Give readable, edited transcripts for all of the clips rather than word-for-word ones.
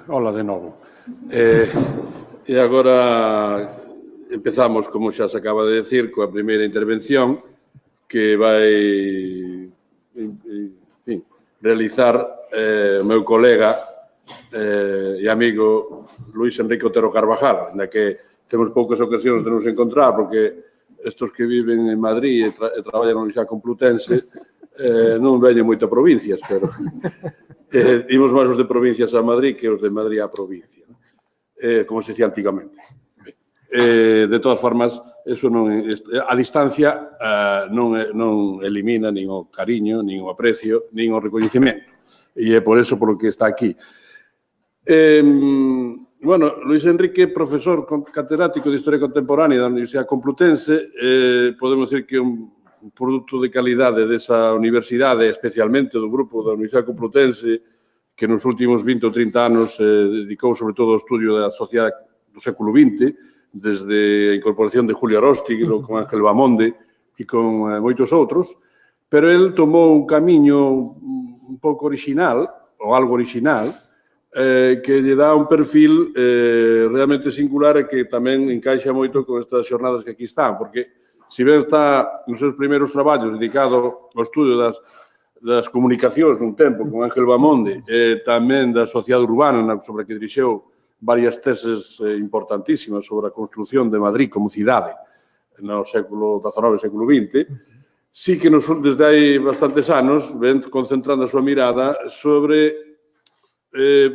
Hola de novo. E agora empezamos, como xa se acaba de decir, coa primeira intervención que vai realizar o meu colega e amigo Luís Enrique Otero Carvajal, na que temos poucas ocasións de nos encontrar, porque estos que viven en Madrid e traballan no Universidade Complutense non veñen moito a provincias, pero imos máis os de provincias a Madrid que os de Madrid á provincia, como se dicía antigamente. De todas formas, eso non, a distancia non elimina nin o cariño, nin o aprecio, nin o recoñecemento. E é por eso por que está aquí. Bueno, Luís Enrique, profesor catedrático de Historia Contemporánea da Universidade Complutense, podemos decir que é un produto de calidade desa universidade, especialmente do grupo da Universidade Complutense, que nos últimos 20 ou 30 anos dedicou sobre todo ao estudio da sociedade do século XX, desde a incorporación de Julio Aróstig, con Ángel Bamonde e con moitos outros, pero el tomou un camiño un pouco original, ou algo original, que lle dá un perfil realmente singular e que tamén encaixa moito con estas xornadas que aquí están, porque se ben está nos seus primeiros traballos dedicado ao estudio das comunicacións nun tempo con Ángel Bamonde e tamén da sociedade urbana sobre a que dirixeu varias teses importantísimas sobre a construción de Madrid como cidade no século XIX e século XX, sí que desde hai bastantes anos ven concentrando a súa mirada sobre,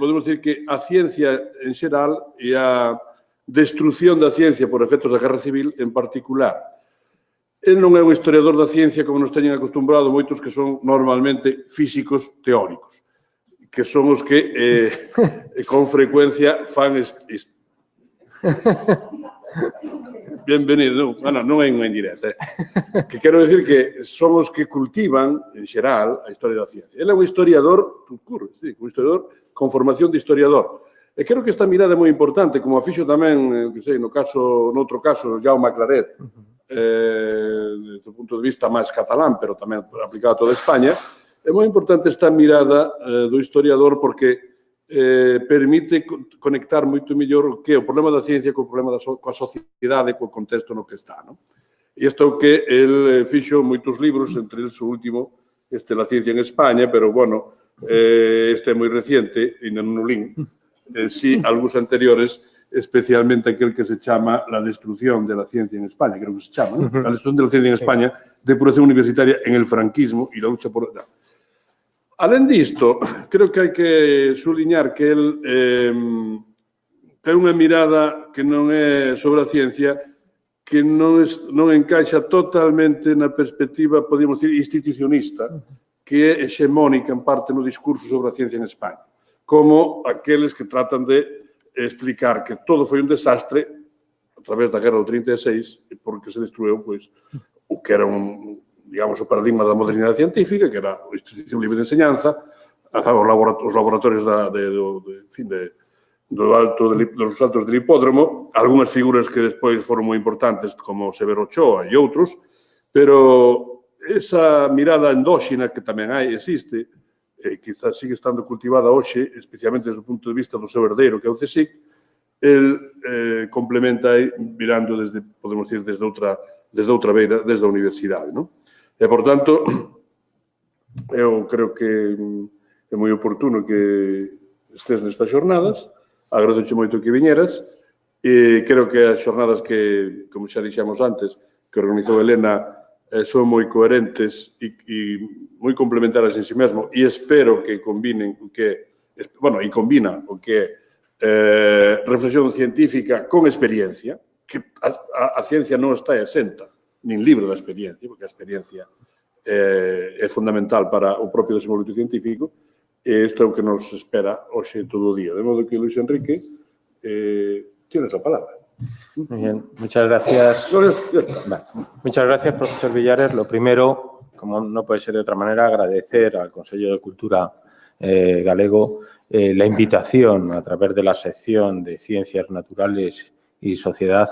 podemos decir que a ciencia en xeral e a destrucción da ciencia por efectos da Guerra Civil en particular. El non é un historiador da ciencia como nos teñen acostumbrado moitos que son normalmente físicos teóricos, que son os que con frecuencia fan Bienvenido, non é unha indirecta. Que quero dicir que son os que cultivan, en xeral, a historia da ciencia. Ele é un historiador, un historiador con formación de historiador. E creo que esta mirada é moi importante, como a fixo tamén, noutro caso, Jaume Claret, desde o punto de vista máis catalán, pero tamén aplicado a toda España. É moi importante esta mirada do historiador porque permite conectar moito mellor o que é o problema da ciencia co problema coa sociedade, co contexto no que está. E isto é o que el fixo moitos libros, entre eles o último, La ciencia en España, pero, bueno, este é moi reciente, e non o lín, sí, algúns anteriores, especialmente aquel que se chama La destrucción de la ciencia en España, creo que se chama, ¿no? La destrucción de la ciencia en España, depuración universitaria en el franquismo y la lucha por... Alén disto, creo que hai que subliñar que el ten unha mirada que non é sobre a ciencia, que non encaixa totalmente na perspectiva, podemos decir, institucionista, que é hexemónica en parte no discurso sobre a ciencia en España, como aqueles que tratan de explicar que todo foi un desastre a través da guerra do 36 porque se destruiu, pois, o que era digamos, o paradigma da modernidade científica, que era a institución libre de enseñanza, os laboratorios dos altos del hipódromo, algunhas figuras que despois foron moi importantes, como Severo Ochoa e outros, pero esa mirada endóxena que tamén existe, quizás sigue estando cultivada hoxe, especialmente desde o punto de vista do seu herdeiro, que é o CSIC, el complementa aí, mirando desde, podemos decir, desde outra beira, desde a universidade, non? E, por tanto, eu creo que é moi oportuno que estés nestas xornadas, agradezo moito que viñeras, e creo que as xornadas que, como xa dixemos antes, que organizou Elena, son moi coherentes e moi complementarias en si mesmo, e espero que combinen o que, bueno, e combina o que é reflexión científica con experiencia, que a ciencia non está exenta, nin libre da experiencia, porque a experiencia é fundamental para o propio desenvolvemento científico, e isto é o que nos espera hoxe todo o día. De modo que, Luis Enrique, tienes la palabra. Muy bien, muchas gracias. Muchas gracias, profesor Villares. Lo primero, como no puede ser de otra manera, agradecer al Consello de Cultura galego la invitación a través de la sección de Ciencias Naturales y Sociedad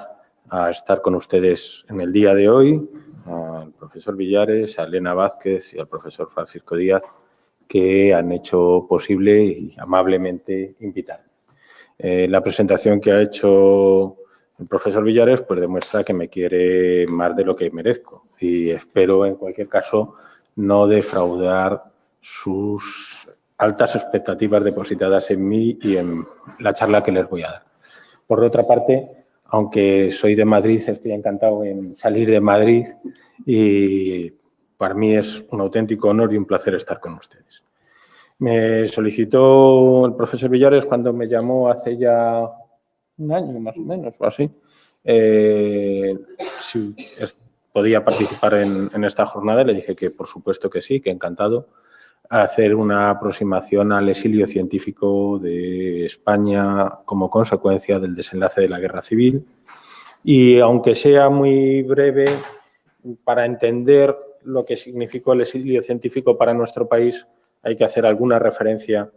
a estar con ustedes en el día de hoy, al profesor Villares, a Elena Vázquez y al profesor Francisco Díaz, que han hecho posible y amablemente invitarme. La presentación que ha hecho el profesor Villares pues demuestra que me quiere más de lo que merezco y espero, en cualquier caso, no defraudar sus altas expectativas depositadas en mí y en la charla que les voy a dar. Por otra parte, aunque soy de Madrid, estoy encantado en salir de Madrid y para mí es un auténtico honor y un placer estar con ustedes. Me solicitó el profesor Villares cuando me llamó hace ya un año más o menos o así, si podía participar en esta jornada. Le dije que por supuesto que sí, que encantado, a hacer una aproximación al exilio científico de España como consecuencia del desenlace de la Guerra Civil. Y aunque sea muy breve, para entender lo que significó el exilio científico para nuestro país, hay que hacer alguna referencia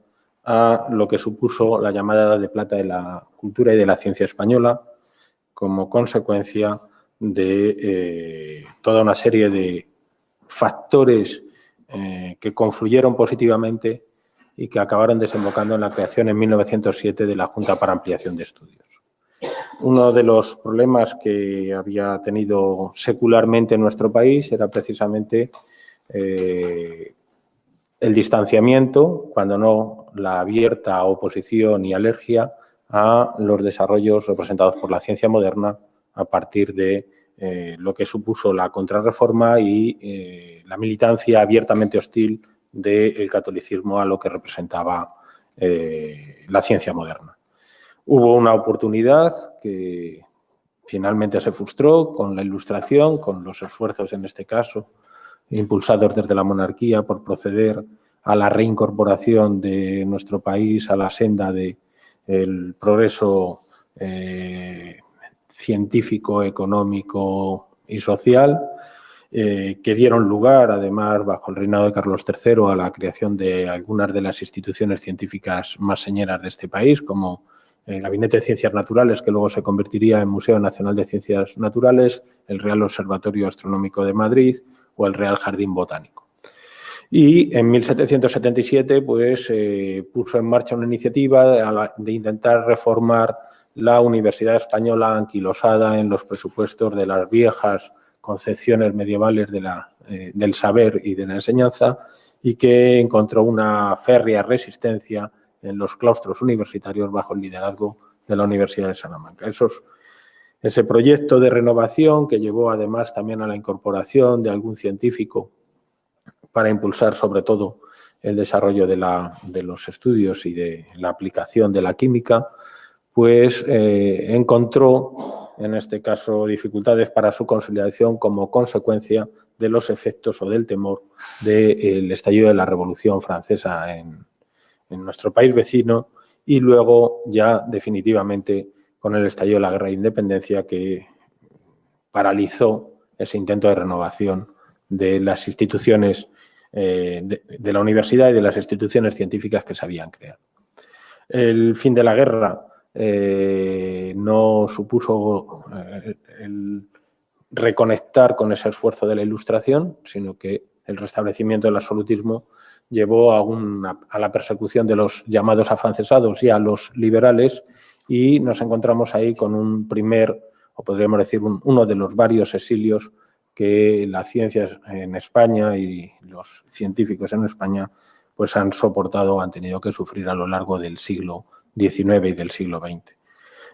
a lo que supuso la llamada Edad de Plata de la cultura y de la ciencia española como consecuencia de toda una serie de factores que confluyeron positivamente y que acabaron desembocando en la creación en 1907 de la Junta para Ampliación de Estudios. Uno de los problemas que había tenido secularmente en nuestro país era precisamente el distanciamiento, cuando no la abierta oposición y alergia a los desarrollos representados por la ciencia moderna a partir de lo que supuso la contrarreforma y la militancia abiertamente hostil del catolicismo a lo que representaba la ciencia moderna. Hubo una oportunidad que finalmente se frustró con la Ilustración, con los esfuerzos, en este caso, impulsados desde la monarquía por proceder a la reincorporación de nuestro país a la senda del progreso científico, económico y social, que dieron lugar, además, bajo el reinado de Carlos III, a la creación de algunas de las instituciones científicas más señeras de este país, como el Gabinete de Ciencias Naturales, que luego se convertiría en Museo Nacional de Ciencias Naturales, el Real Observatorio Astronómico de Madrid o el Real Jardín Botánico. Y en 1777 pues, puso en marcha una iniciativa de intentar reformar la Universidad Española, anquilosada en los presupuestos de las viejas concepciones medievales del saber y de la enseñanza, y que encontró una férrea resistencia en los claustros universitarios bajo el liderazgo de la Universidad de Salamanca. Ese proyecto de renovación, que llevó además también a la incorporación de algún científico para impulsar sobre todo el desarrollo de los estudios y de la aplicación de la química, pues encontró, en este caso, dificultades para su consolidación como consecuencia de los efectos o del temor del estallido de la Revolución Francesa en nuestro país vecino y luego ya definitivamente con el estallido de la Guerra de Independencia, que paralizó ese intento de renovación de las instituciones de la universidad y de las instituciones científicas que se habían creado. El fin de la guerra no supuso el reconectar con ese esfuerzo de la Ilustración, sino que el restablecimiento del absolutismo llevó a la persecución de los llamados afrancesados y a los liberales, y nos encontramos ahí con un primer, o podríamos decir uno de los varios exilios que las ciencias en España y los científicos en España pues han soportado, han tenido que sufrir a lo largo del siglo XIX y del siglo XX.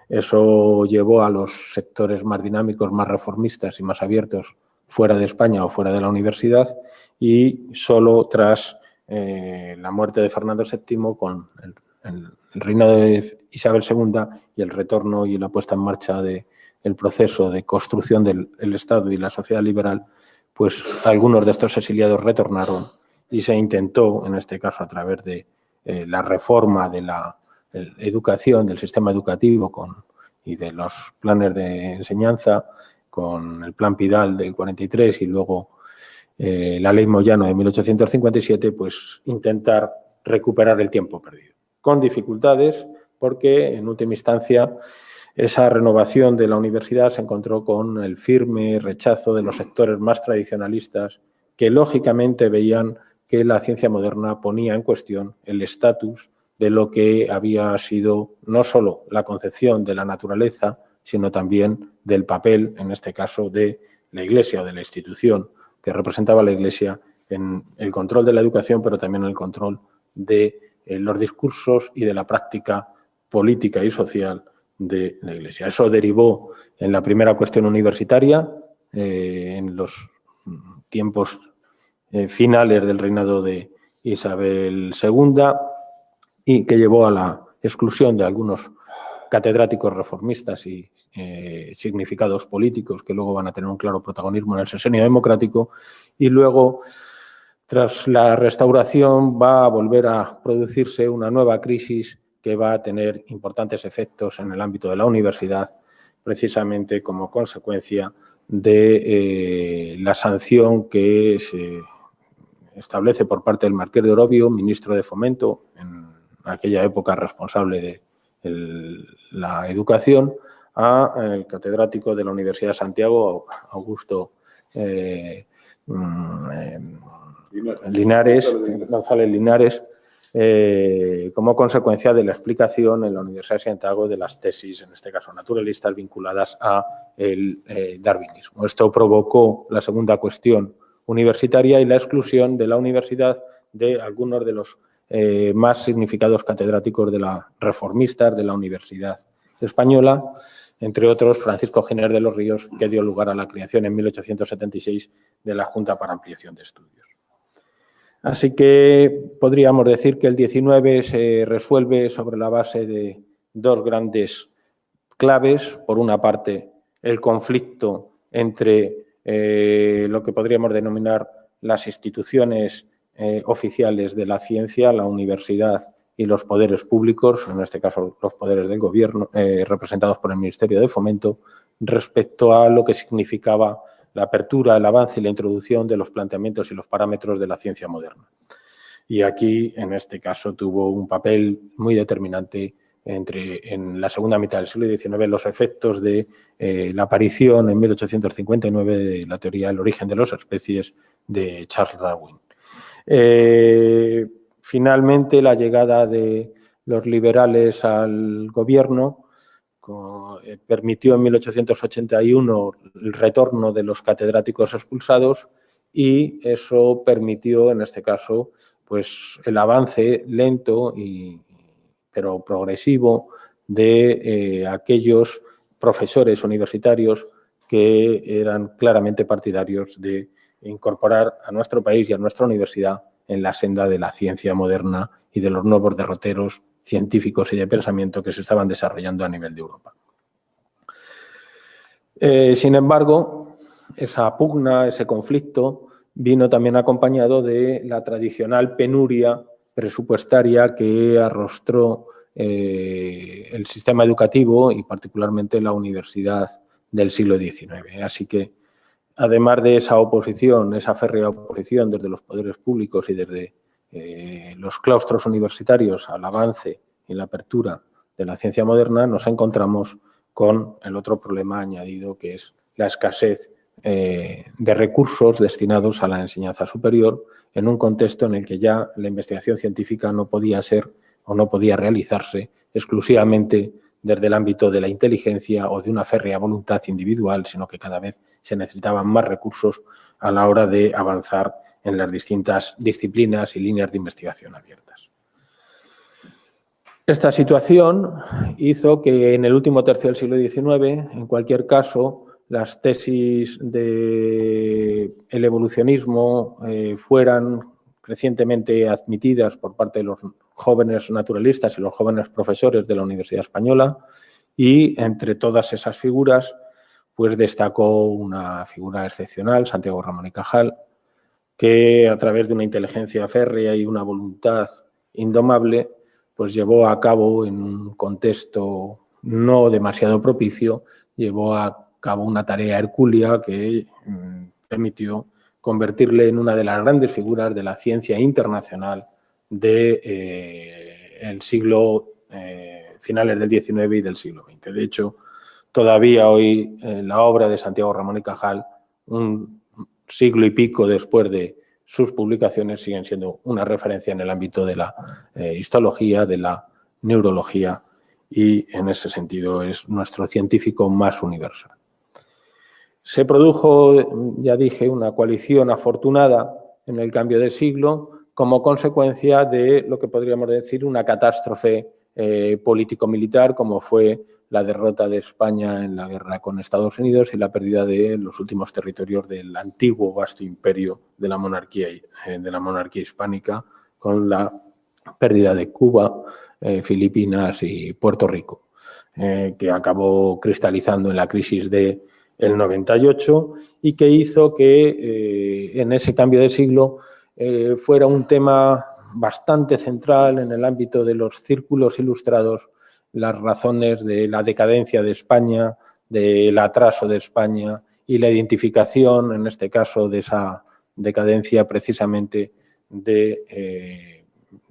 Eso llevó a los sectores más dinámicos, más reformistas y más abiertos fuera de España o fuera de la universidad, y solo tras la muerte de Fernando VII, con el reinado de Isabel II y el retorno y la puesta en marcha del proceso de construcción del Estado y la sociedad liberal, pues algunos de estos exiliados retornaron y se intentó, en este caso a través de la reforma de la educación, del sistema educativo y de los planes de enseñanza, con el Plan Pidal del 43 y luego la Ley Moyano de 1857, pues intentar recuperar el tiempo perdido. Con dificultades, porque en última instancia esa renovación de la universidad se encontró con el firme rechazo de los sectores más tradicionalistas, que lógicamente veían que la ciencia moderna ponía en cuestión el estatus de lo que había sido no solo la concepción de la naturaleza, sino también del papel, en este caso, de la Iglesia o de la institución que representaba la Iglesia en el control de la educación, pero también en el control de los discursos y de la práctica política y social de la Iglesia. Eso derivó en la primera cuestión universitaria, en los tiempos finales del reinado de Isabel II, y que llevó a la exclusión de algunos catedráticos reformistas y significados políticos que luego van a tener un claro protagonismo en el sexenio democrático, y luego, tras la restauración, va a volver a producirse una nueva crisis que va a tener importantes efectos en el ámbito de la universidad, precisamente como consecuencia de la sanción que se establece por parte del Marqués de Orobio, ministro de Fomento, en aquella época responsable de la educación, al catedrático de la Universidad de Santiago, Augusto González Linares, como consecuencia de la explicación en la Universidad de Santiago de las tesis, en este caso naturalistas, vinculadas a el darwinismo. Esto provocó la segunda cuestión universitaria y la exclusión de la universidad de algunos de los más significados catedráticos de la reformistas de la Universidad Española, entre otros Francisco Giner de los Ríos, que dio lugar a la creación en 1876 de la Junta para Ampliación de Estudios. Así que podríamos decir que el 19 se resuelve sobre la base de dos grandes claves. Por una parte, el conflicto entre lo que podríamos denominar las instituciones oficiales de la ciencia, la universidad y los poderes públicos, en este caso los poderes del gobierno, representados por el Ministerio de Fomento, respecto a lo que significaba la apertura, el avance y la introducción de los planteamientos y los parámetros de la ciencia moderna. Y aquí, en este caso, tuvo un papel muy determinante en la segunda mitad del siglo XIX los efectos de la aparición en 1859 de la teoría del origen de las especies de Charles Darwin. Finalmente, la llegada de los liberales al gobierno permitió en 1881 el retorno de los catedráticos expulsados, y eso permitió, en este caso, pues el avance lento pero progresivo de aquellos profesores universitarios que eran claramente partidarios de incorporar a nuestro país y a nuestra universidad en la senda de la ciencia moderna y de los nuevos derroteros científicos y de pensamiento que se estaban desarrollando a nivel de Europa. Sin embargo, esa pugna, ese conflicto, vino también acompañado de la tradicional penuria presupuestaria que arrostró el sistema educativo y particularmente la universidad del siglo XIX. Así que, además de esa oposición, esa férrea oposición desde los poderes públicos y desde los claustros universitarios al avance y la apertura de la ciencia moderna, nos encontramos con el otro problema añadido, que es la escasez de recursos destinados a la enseñanza superior en un contexto en el que ya la investigación científica no podía ser o no podía realizarse exclusivamente desde el ámbito de la inteligencia o de una férrea voluntad individual, sino que cada vez se necesitaban más recursos a la hora de avanzar en las distintas disciplinas y líneas de investigación abiertas. Esta situación hizo que en el último tercio del siglo XIX, en cualquier caso, las tesis del evolucionismo fueran crecientemente admitidas por parte de los jóvenes naturalistas y los jóvenes profesores de la Universidad Española, y entre todas esas figuras pues destacó una figura excepcional, Santiago Ramón y Cajal, que a través de una inteligencia férrea y una voluntad indomable pues llevó a cabo, en un contexto no demasiado propicio, llevó a cabo una tarea hercúlea que permitió convertirle en una de las grandes figuras de la ciencia internacional del siglo, finales del XIX y del siglo XX. De hecho, todavía hoy la obra de Santiago Ramón y Cajal, un siglo y pico después de sus publicaciones siguen siendo una referencia en el ámbito de la histología, de la neurología, y en ese sentido es nuestro científico más universal. Se produjo, ya dije, una coalición afortunada en el cambio de siglo como consecuencia de lo que podríamos decir una catástrofe político-militar, como fue la derrota de España en la guerra con Estados Unidos y la pérdida de los últimos territorios del antiguo vasto imperio de la monarquía hispánica, con la pérdida de Cuba, Filipinas y Puerto Rico, que acabó cristalizando en la crisis del 98 y que hizo que en ese cambio de siglo fuera un tema bastante central en el ámbito de los círculos ilustrados, las razones de la decadencia de España, del atraso de España y la identificación, en este caso, de esa decadencia precisamente de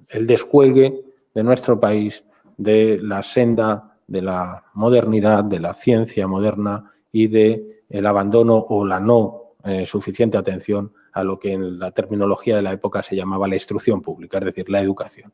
el descuelgue de nuestro país de la senda de la modernidad, de la ciencia moderna y del abandono o la no suficiente atención a lo que en la terminología de la época se llamaba la instrucción pública, es decir, la educación.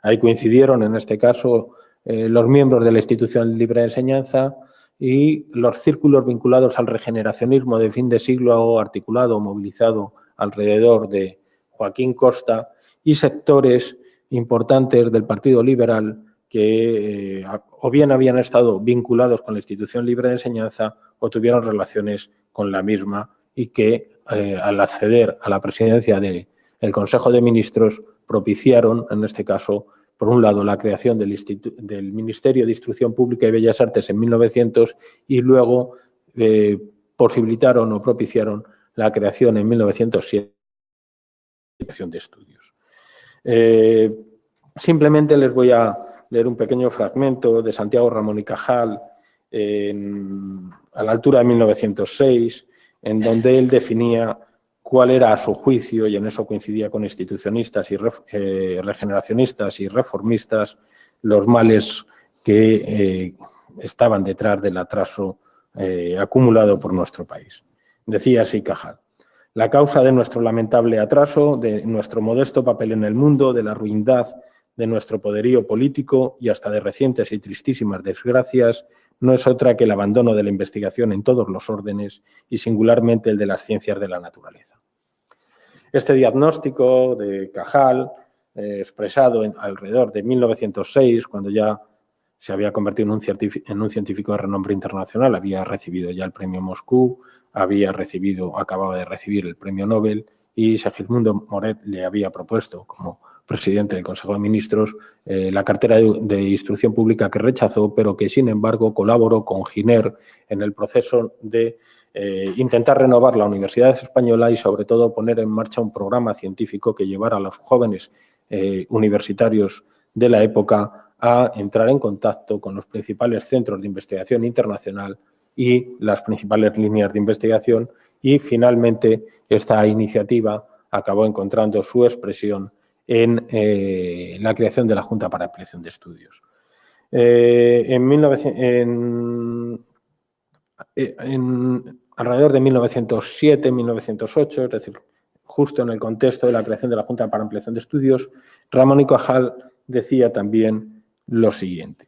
Ahí coincidieron, en este caso, los miembros de la institución libre de enseñanza y los círculos vinculados al regeneracionismo de fin de siglo articulado o movilizado alrededor de Joaquín Costa y sectores importantes del Partido Liberal que o bien habían estado vinculados con la institución libre de enseñanza o tuvieron relaciones con la misma y que al acceder a la presidencia del Consejo de Ministros propiciaron, en este caso, por un lado, la creación del Ministerio de Instrucción Pública y Bellas Artes en 1900 y luego posibilitaron o propiciaron la creación en 1907 de estudios. Simplemente les voy a leer un pequeño fragmento de Santiago Ramón y Cajal a la altura de 1906, en donde él definía cuál era a su juicio, y en eso coincidía con institucionistas y regeneracionistas y reformistas, los males que estaban detrás del atraso acumulado por nuestro país. Decía así Cajal: la causa de nuestro lamentable atraso, de nuestro modesto papel en el mundo, de la ruindad de nuestro poderío político y hasta de recientes y tristísimas desgracias, no es otra que el abandono de la investigación en todos los órdenes y singularmente el de las ciencias de la naturaleza. Este diagnóstico de Cajal, expresado alrededor de 1906, cuando ya se había convertido en un científico de renombre internacional, había recibido ya el premio Moscú, acababa de recibir el premio Nobel y Segismundo Moret le había propuesto como presidente del Consejo de Ministros la cartera de Instrucción Pública, que rechazó, pero que sin embargo colaboró con Giner en el proceso de intentar renovar la Universidad Española y sobre todo poner en marcha un programa científico que llevara a los jóvenes universitarios de la época a entrar en contacto con los principales centros de investigación internacional y las principales líneas de investigación, y finalmente esta iniciativa acabó encontrando su expresión en la creación de la Junta para Ampliación de Estudios. Alrededor de 1907-1908, es decir, justo en el contexto de la creación de la Junta para Ampliación de Estudios, Ramón y Cajal decía también lo siguiente.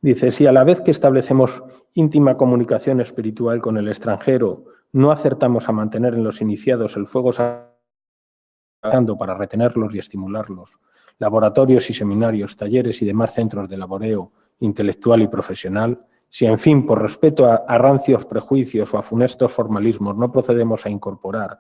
Dice: si a la vez que establecemos íntima comunicación espiritual con el extranjero, no acertamos a mantener en los iniciados el fuego para retenerlos y estimularlos, laboratorios y seminarios, talleres y demás centros de laboreo intelectual y profesional, si en fin, por respeto a rancios prejuicios o a funestos formalismos, no procedemos a incorporar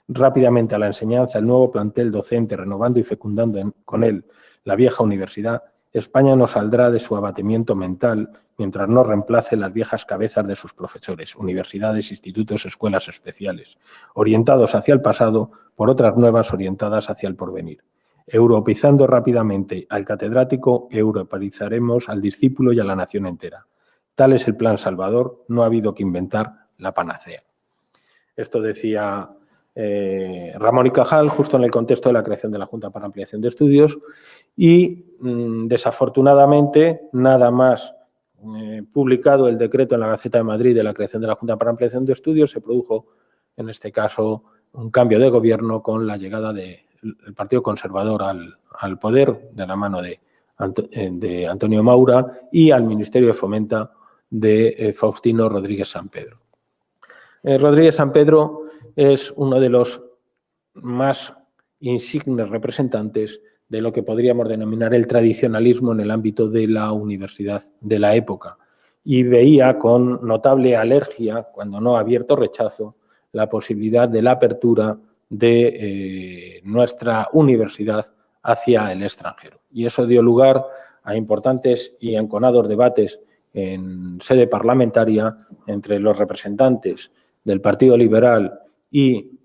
rápidamente a la enseñanza el nuevo plantel docente, renovando y fecundando con él la vieja universidad, España no saldrá de su abatimiento mental mientras no reemplace las viejas cabezas de sus profesores, universidades, institutos, escuelas especiales, orientados hacia el pasado por otras nuevas orientadas hacia el porvenir. Europeizando rápidamente al catedrático, europeizaremos al discípulo y a la nación entera. Tal es el plan salvador, no ha habido que inventar la panacea. Esto decía Ramón y Cajal justo en el contexto de la creación de la Junta para Ampliación de Estudios y desafortunadamente nada más publicado el decreto en la Gaceta de Madrid de la creación de la Junta para Ampliación de Estudios se produjo en este caso un cambio de gobierno con la llegada del Partido Conservador al poder de la mano de Antonio Maura y al Ministerio de Fomento de Faustino Rodríguez Sampedro. Rodríguez Sampedro es uno de los más insignes representantes de lo que podríamos denominar el tradicionalismo en el ámbito de la universidad de la época, y veía con notable alergia, cuando no abierto rechazo, la posibilidad de la apertura de nuestra universidad hacia el extranjero. Y eso dio lugar a importantes y enconados debates en sede parlamentaria entre los representantes del Partido Liberal y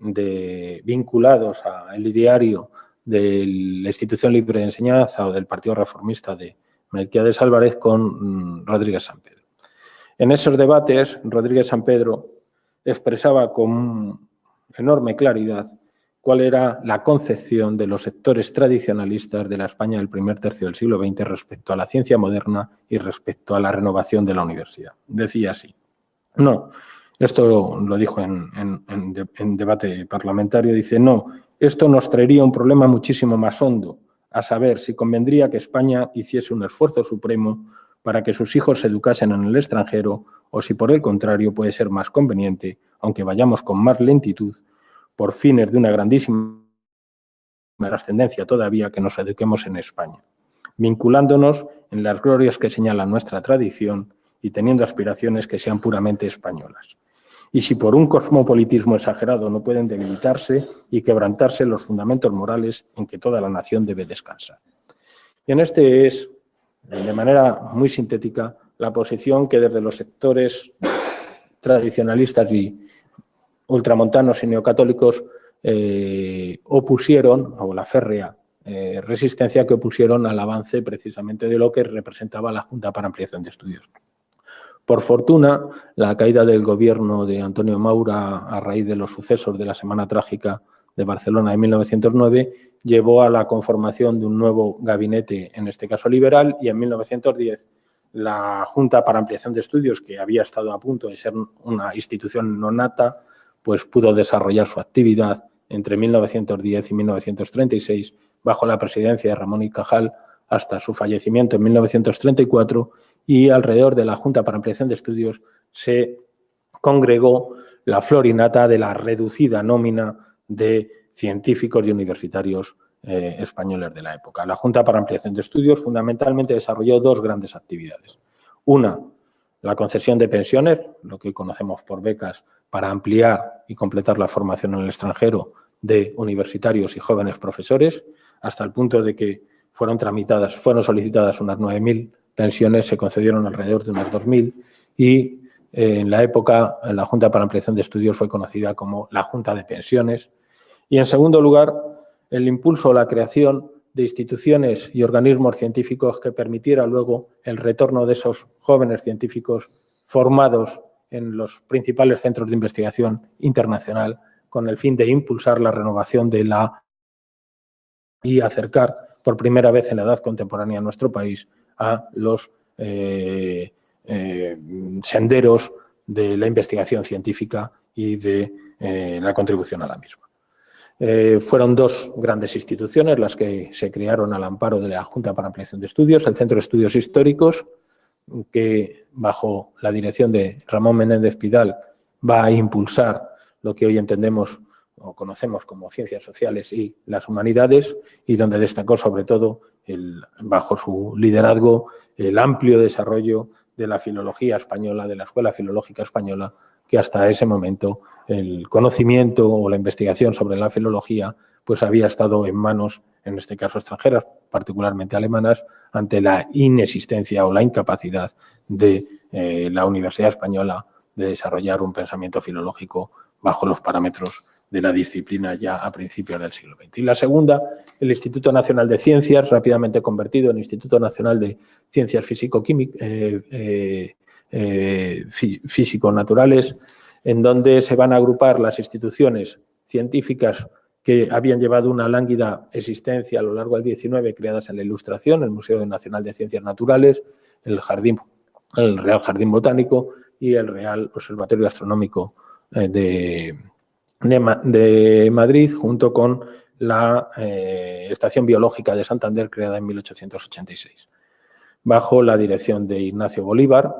vinculados al ideario de la Institución Libre de Enseñanza o del Partido Reformista de Melquiades Álvarez con Rodríguez Sampedro. En esos debates, Rodríguez Sampedro expresaba con enorme claridad cuál era la concepción de los sectores tradicionalistas de la España del primer tercio del siglo XX respecto a la ciencia moderna y respecto a la renovación de la universidad. Decía así: no, esto lo dijo en debate parlamentario, dice, no, esto nos traería un problema muchísimo más hondo, a saber, si convendría que España hiciese un esfuerzo supremo para que sus hijos se educasen en el extranjero o si por el contrario puede ser más conveniente, aunque vayamos con más lentitud, por fines de una grandísima trascendencia todavía, que nos eduquemos en España, vinculándonos en las glorias que señala nuestra tradición y teniendo aspiraciones que sean puramente españolas. Y si por un cosmopolitismo exagerado no pueden debilitarse y quebrantarse los fundamentos morales en que toda la nación debe descansar. Y en este es, de manera muy sintética, la posición que desde los sectores tradicionalistas y ultramontanos y neocatólicos opusieron, o la férrea resistencia que opusieron al avance precisamente de lo que representaba la Junta para Ampliación de Estudios. Por fortuna, la caída del gobierno de Antonio Maura a raíz de los sucesos de la Semana Trágica de Barcelona de 1909 llevó a la conformación de un nuevo gabinete, en este caso liberal, y en 1910 la Junta para Ampliación de Estudios, que había estado a punto de ser una institución no nata, pues pudo desarrollar su actividad entre 1910 y 1936 bajo la presidencia de Ramón y Cajal hasta su fallecimiento en 1934, y alrededor de la Junta para Ampliación de Estudios se congregó la flor y nata de la reducida nómina de científicos y universitarios españoles de la época. La Junta para Ampliación de Estudios fundamentalmente desarrolló dos grandes actividades. Una, la concesión de pensiones, lo que conocemos por becas, para ampliar y completar la formación en el extranjero de universitarios y jóvenes profesores, hasta el punto de que fueron solicitadas unas 9.000 pensiones, se concedieron alrededor de unas 2.000 y en la época la Junta para Ampliación de Estudios fue conocida como la Junta de Pensiones. Y en segundo lugar, el impulso o la creación de instituciones y organismos científicos que permitiera luego el retorno de esos jóvenes científicos formados en los principales centros de investigación internacional con el fin de impulsar la renovación de y acercar por primera vez en la edad contemporánea a nuestro país a los senderos de la investigación científica y de la contribución a la misma. Fueron dos grandes instituciones las que se crearon al amparo de la Junta para Ampliación de Estudios, el Centro de Estudios Históricos, que bajo la dirección de Ramón Menéndez Pidal va a impulsar lo que hoy entendemos o conocemos como ciencias sociales y las humanidades, y donde destacó sobre todo, bajo su liderazgo, el amplio desarrollo de la filología española, de la Escuela Filológica Española, que hasta ese momento el conocimiento o la investigación sobre la filología pues había estado en manos, en este caso extranjeras, particularmente alemanas, ante la inexistencia o la incapacidad de la Universidad Española de desarrollar un pensamiento filológico bajo los parámetros de la disciplina ya a principios del siglo XX. Y la segunda, el Instituto Nacional de Ciencias, rápidamente convertido en Instituto Nacional de Ciencias Físico-Naturales, en donde se van a agrupar las instituciones científicas que habían llevado una lánguida existencia a lo largo del XIX, creadas en la Ilustración, el Museo Nacional de Ciencias Naturales, el Real Jardín Botánico y el Real Observatorio Astronómico de de Madrid, junto con la Estación Biológica de Santander, creada en 1886, bajo la dirección de Ignacio Bolívar,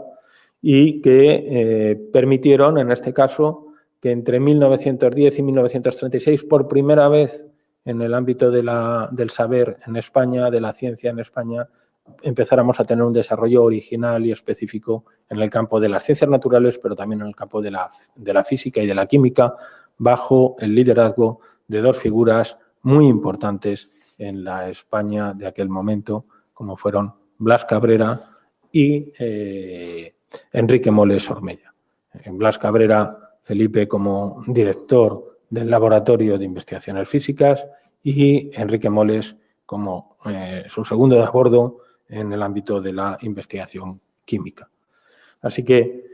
y que permitieron, en este caso, que entre 1910 y 1936, por primera vez en el ámbito del saber en España, de la ciencia en España, empezáramos a tener un desarrollo original y específico en el campo de las ciencias naturales, pero también en el campo de la física y de la química, bajo el liderazgo de dos figuras muy importantes en la España de aquel momento, como fueron Blas Cabrera y Enrique Moles Ormella. Blas Cabrera, Felipe, como director del Laboratorio de Investigaciones Físicas, y Enrique Moles como su segundo de a bordo en el ámbito de la investigación química. Así que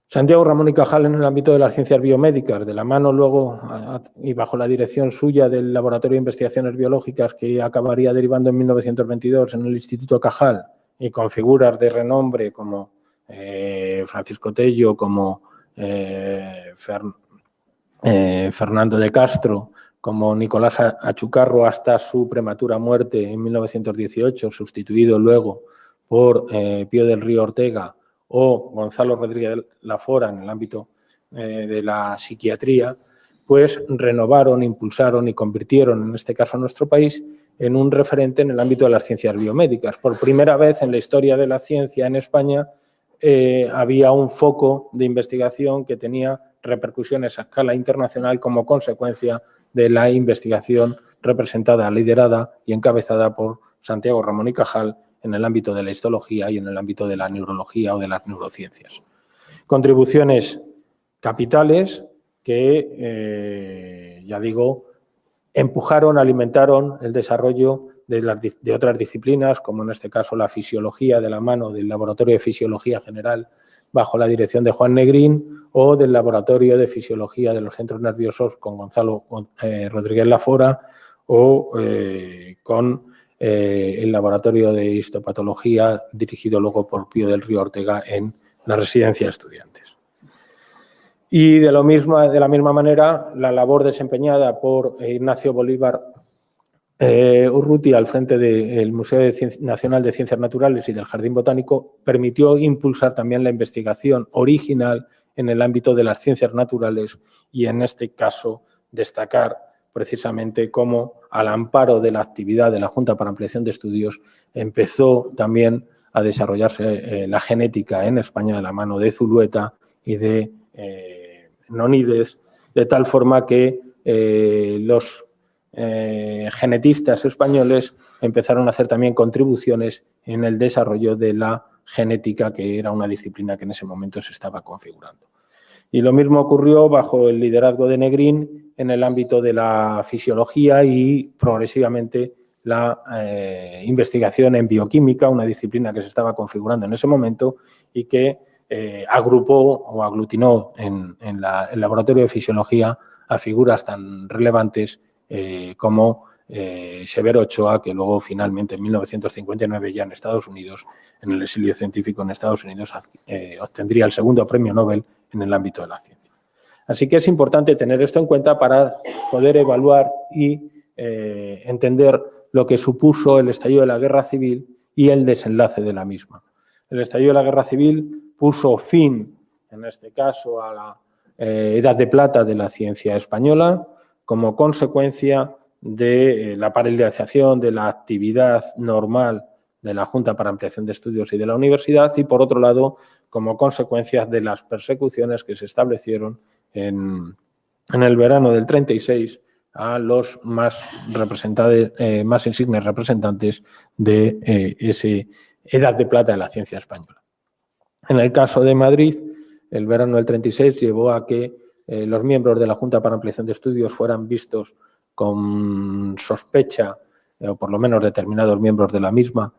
Santiago Ramón y Cajal, en el ámbito de las ciencias biomédicas, de la mano luego y bajo la dirección suya del Laboratorio de Investigaciones Biológicas, que acabaría derivando en 1922 en el Instituto Cajal, y con figuras de renombre como Francisco Tello, como Fernando de Castro, como Nicolás Achucarro, hasta su prematura muerte en 1918, sustituido luego por Pío del Río Ortega, o Gonzalo Rodríguez Lafora en el ámbito de la psiquiatría, pues renovaron, impulsaron y convirtieron, en este caso a nuestro país, en un referente en el ámbito de las ciencias biomédicas. Por primera vez en la historia de la ciencia en España había un foco de investigación que tenía repercusiones a escala internacional como consecuencia de la investigación representada, liderada y encabezada por Santiago Ramón y Cajal en el ámbito de la histología y en el ámbito de la neurología o de las neurociencias. Contribuciones capitales que, ya digo, empujaron, alimentaron el desarrollo de otras disciplinas, como en este caso la fisiología, de la mano del Laboratorio de Fisiología General bajo la dirección de Juan Negrín, o del Laboratorio de Fisiología de los Centros Nerviosos con Gonzalo Rodríguez Lafora, o con el Laboratorio de Histopatología dirigido luego por Pío del Río Ortega en la Residencia de Estudiantes. Y de la misma manera, la labor desempeñada por Ignacio Bolívar Urrutia al frente del Museo Nacional de Ciencias Naturales y del Jardín Botánico permitió impulsar también la investigación original en el ámbito de las ciencias naturales, y en este caso destacar precisamente cómo, al amparo de la actividad de la Junta para Ampliación de Estudios, empezó también a desarrollarse la genética en España de la mano de Zulueta y de Nonides, de tal forma que los genetistas españoles empezaron a hacer también contribuciones en el desarrollo de la genética, que era una disciplina que en ese momento se estaba configurando. Y lo mismo ocurrió bajo el liderazgo de Negrín en el ámbito de la fisiología y progresivamente la investigación en bioquímica, una disciplina que se estaba configurando en ese momento y que agrupó o aglutinó en el Laboratorio de Fisiología a figuras tan relevantes como Severo Ochoa, que luego finalmente en 1959 ya en Estados Unidos, en el exilio científico en Estados Unidos, obtendría el segundo premio Nobel en el ámbito de la ciencia. Así que es importante tener esto en cuenta para poder evaluar y entender lo que supuso el estallido de la Guerra Civil y el desenlace de la misma. El estallido de la Guerra Civil puso fin, en este caso, a la edad de plata de la ciencia española, como consecuencia de la paralización de la actividad normal de la Junta para Ampliación de Estudios y de la universidad, y por otro lado, como consecuencia de las persecuciones que se establecieron en el verano del 36 a los más insignes representantes de esa edad de plata de la ciencia española. En el caso de Madrid, el verano del 36 llevó a que los miembros de la Junta para Ampliación de Estudios fueran vistos con sospecha, o por lo menos determinados miembros de la misma,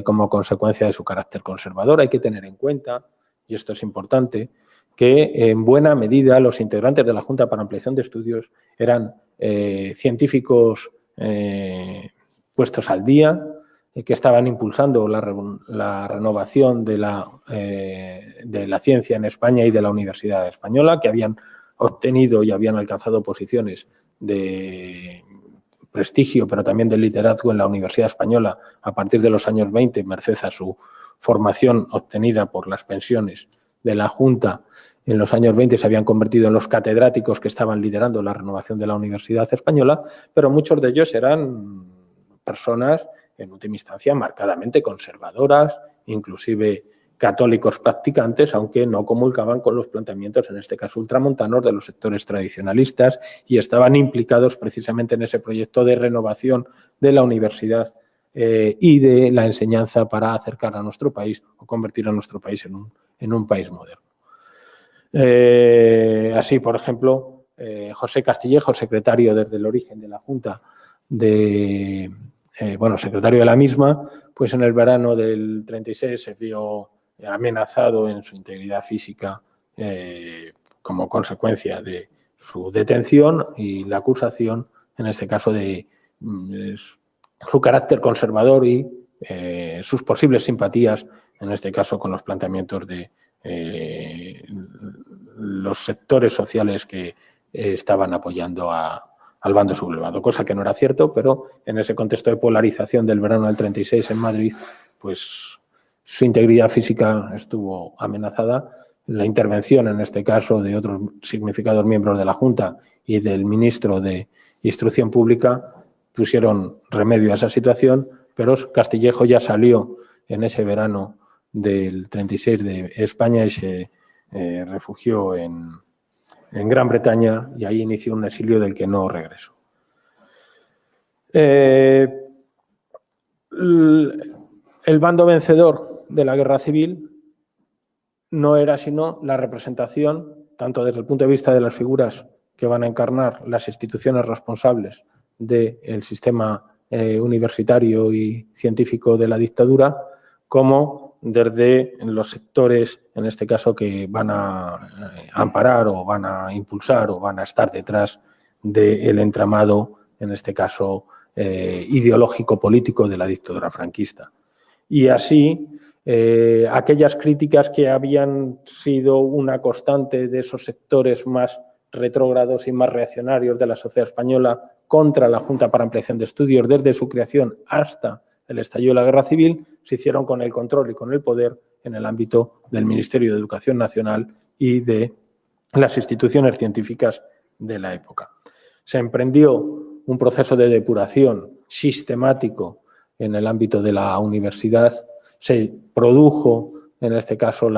como consecuencia de su carácter conservador. Hay que tener en cuenta, y esto es importante, que en buena medida los integrantes de la Junta para Ampliación de Estudios eran científicos puestos al día, que estaban impulsando la renovación de la ciencia en España y de la Universidad Española, que habían obtenido y habían alcanzado posiciones de prestigio, pero también de liderazgo en la Universidad Española a partir de los años 20, merced a su formación obtenida por las pensiones de la Junta. En los años 20 se habían convertido en los catedráticos que estaban liderando la renovación de la Universidad Española, pero muchos de ellos eran personas, en última instancia, marcadamente conservadoras, inclusive católicos practicantes, aunque no comulgaban con los planteamientos, en este caso ultramontanos, de los sectores tradicionalistas y estaban implicados precisamente en ese proyecto de renovación de la universidad y de la enseñanza para acercar a nuestro país o convertir a nuestro país en un país moderno. Así, por ejemplo, José Castillejo, secretario desde el origen de la Junta, secretario de la misma, pues en el verano del 36 se vio amenazado en su integridad física como consecuencia de su detención y la acusación, en este caso, de su carácter conservador y sus posibles simpatías, en este caso, con los planteamientos de los sectores sociales que estaban apoyando al bando sublevado, cosa que no era cierto, pero en ese contexto de polarización del verano del 36 en Madrid, pues su integridad física estuvo amenazada. La intervención, en este caso, de otros significados miembros de la Junta y del ministro de Instrucción Pública pusieron remedio a esa situación, pero Castillejo ya salió en ese verano del 36 de España y se refugió en Gran Bretaña y ahí inició un exilio del que no regresó. El bando vencedor de la guerra civil no era sino la representación, tanto desde el punto de vista de las figuras que van a encarnar las instituciones responsables del sistema universitario y científico de la dictadura, como desde los sectores, en este caso, que van a amparar o van a impulsar o van a estar detrás del entramado, en este caso, ideológico-político de la dictadura franquista. Y así, aquellas críticas que habían sido una constante de esos sectores más retrógrados y más reaccionarios de la sociedad española contra la Junta para Ampliación de Estudios desde su creación hasta el estallido de la Guerra Civil, se hicieron con el control y con el poder en el ámbito del Ministerio de Educación Nacional y de las instituciones científicas de la época. Se emprendió un proceso de depuración sistemático en el ámbito de la universidad. Se produjo, en este caso,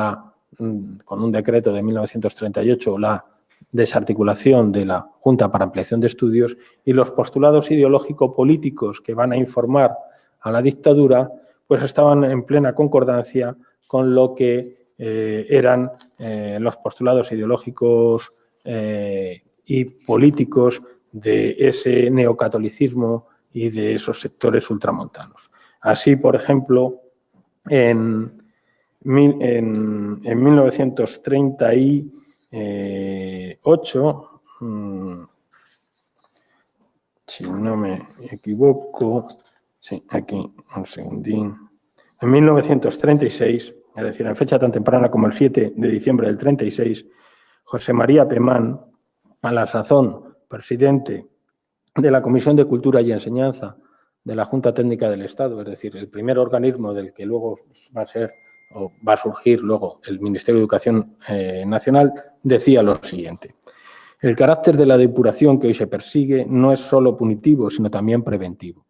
con un decreto de 1938, la desarticulación de la Junta para Ampliación de Estudios y los postulados ideológico-políticos que van a informar a la dictadura, pues estaban en plena concordancia con lo que eran los postulados ideológicos y políticos de ese neocatolicismo y de esos sectores ultramontanos. Así, por ejemplo, en 1938, si no me equivoco, sí, aquí, un segundín. En 1936, es decir, en fecha tan temprana como el 7 de diciembre del 36, José María Pemán, a la sazón presidente de la Comisión de Cultura y Enseñanza de la Junta Técnica del Estado, es decir, el primer organismo del que luego va a surgir luego el Ministerio de Educación Nacional, decía lo siguiente: el carácter de la depuración que hoy se persigue no es solo punitivo, sino también preventivo.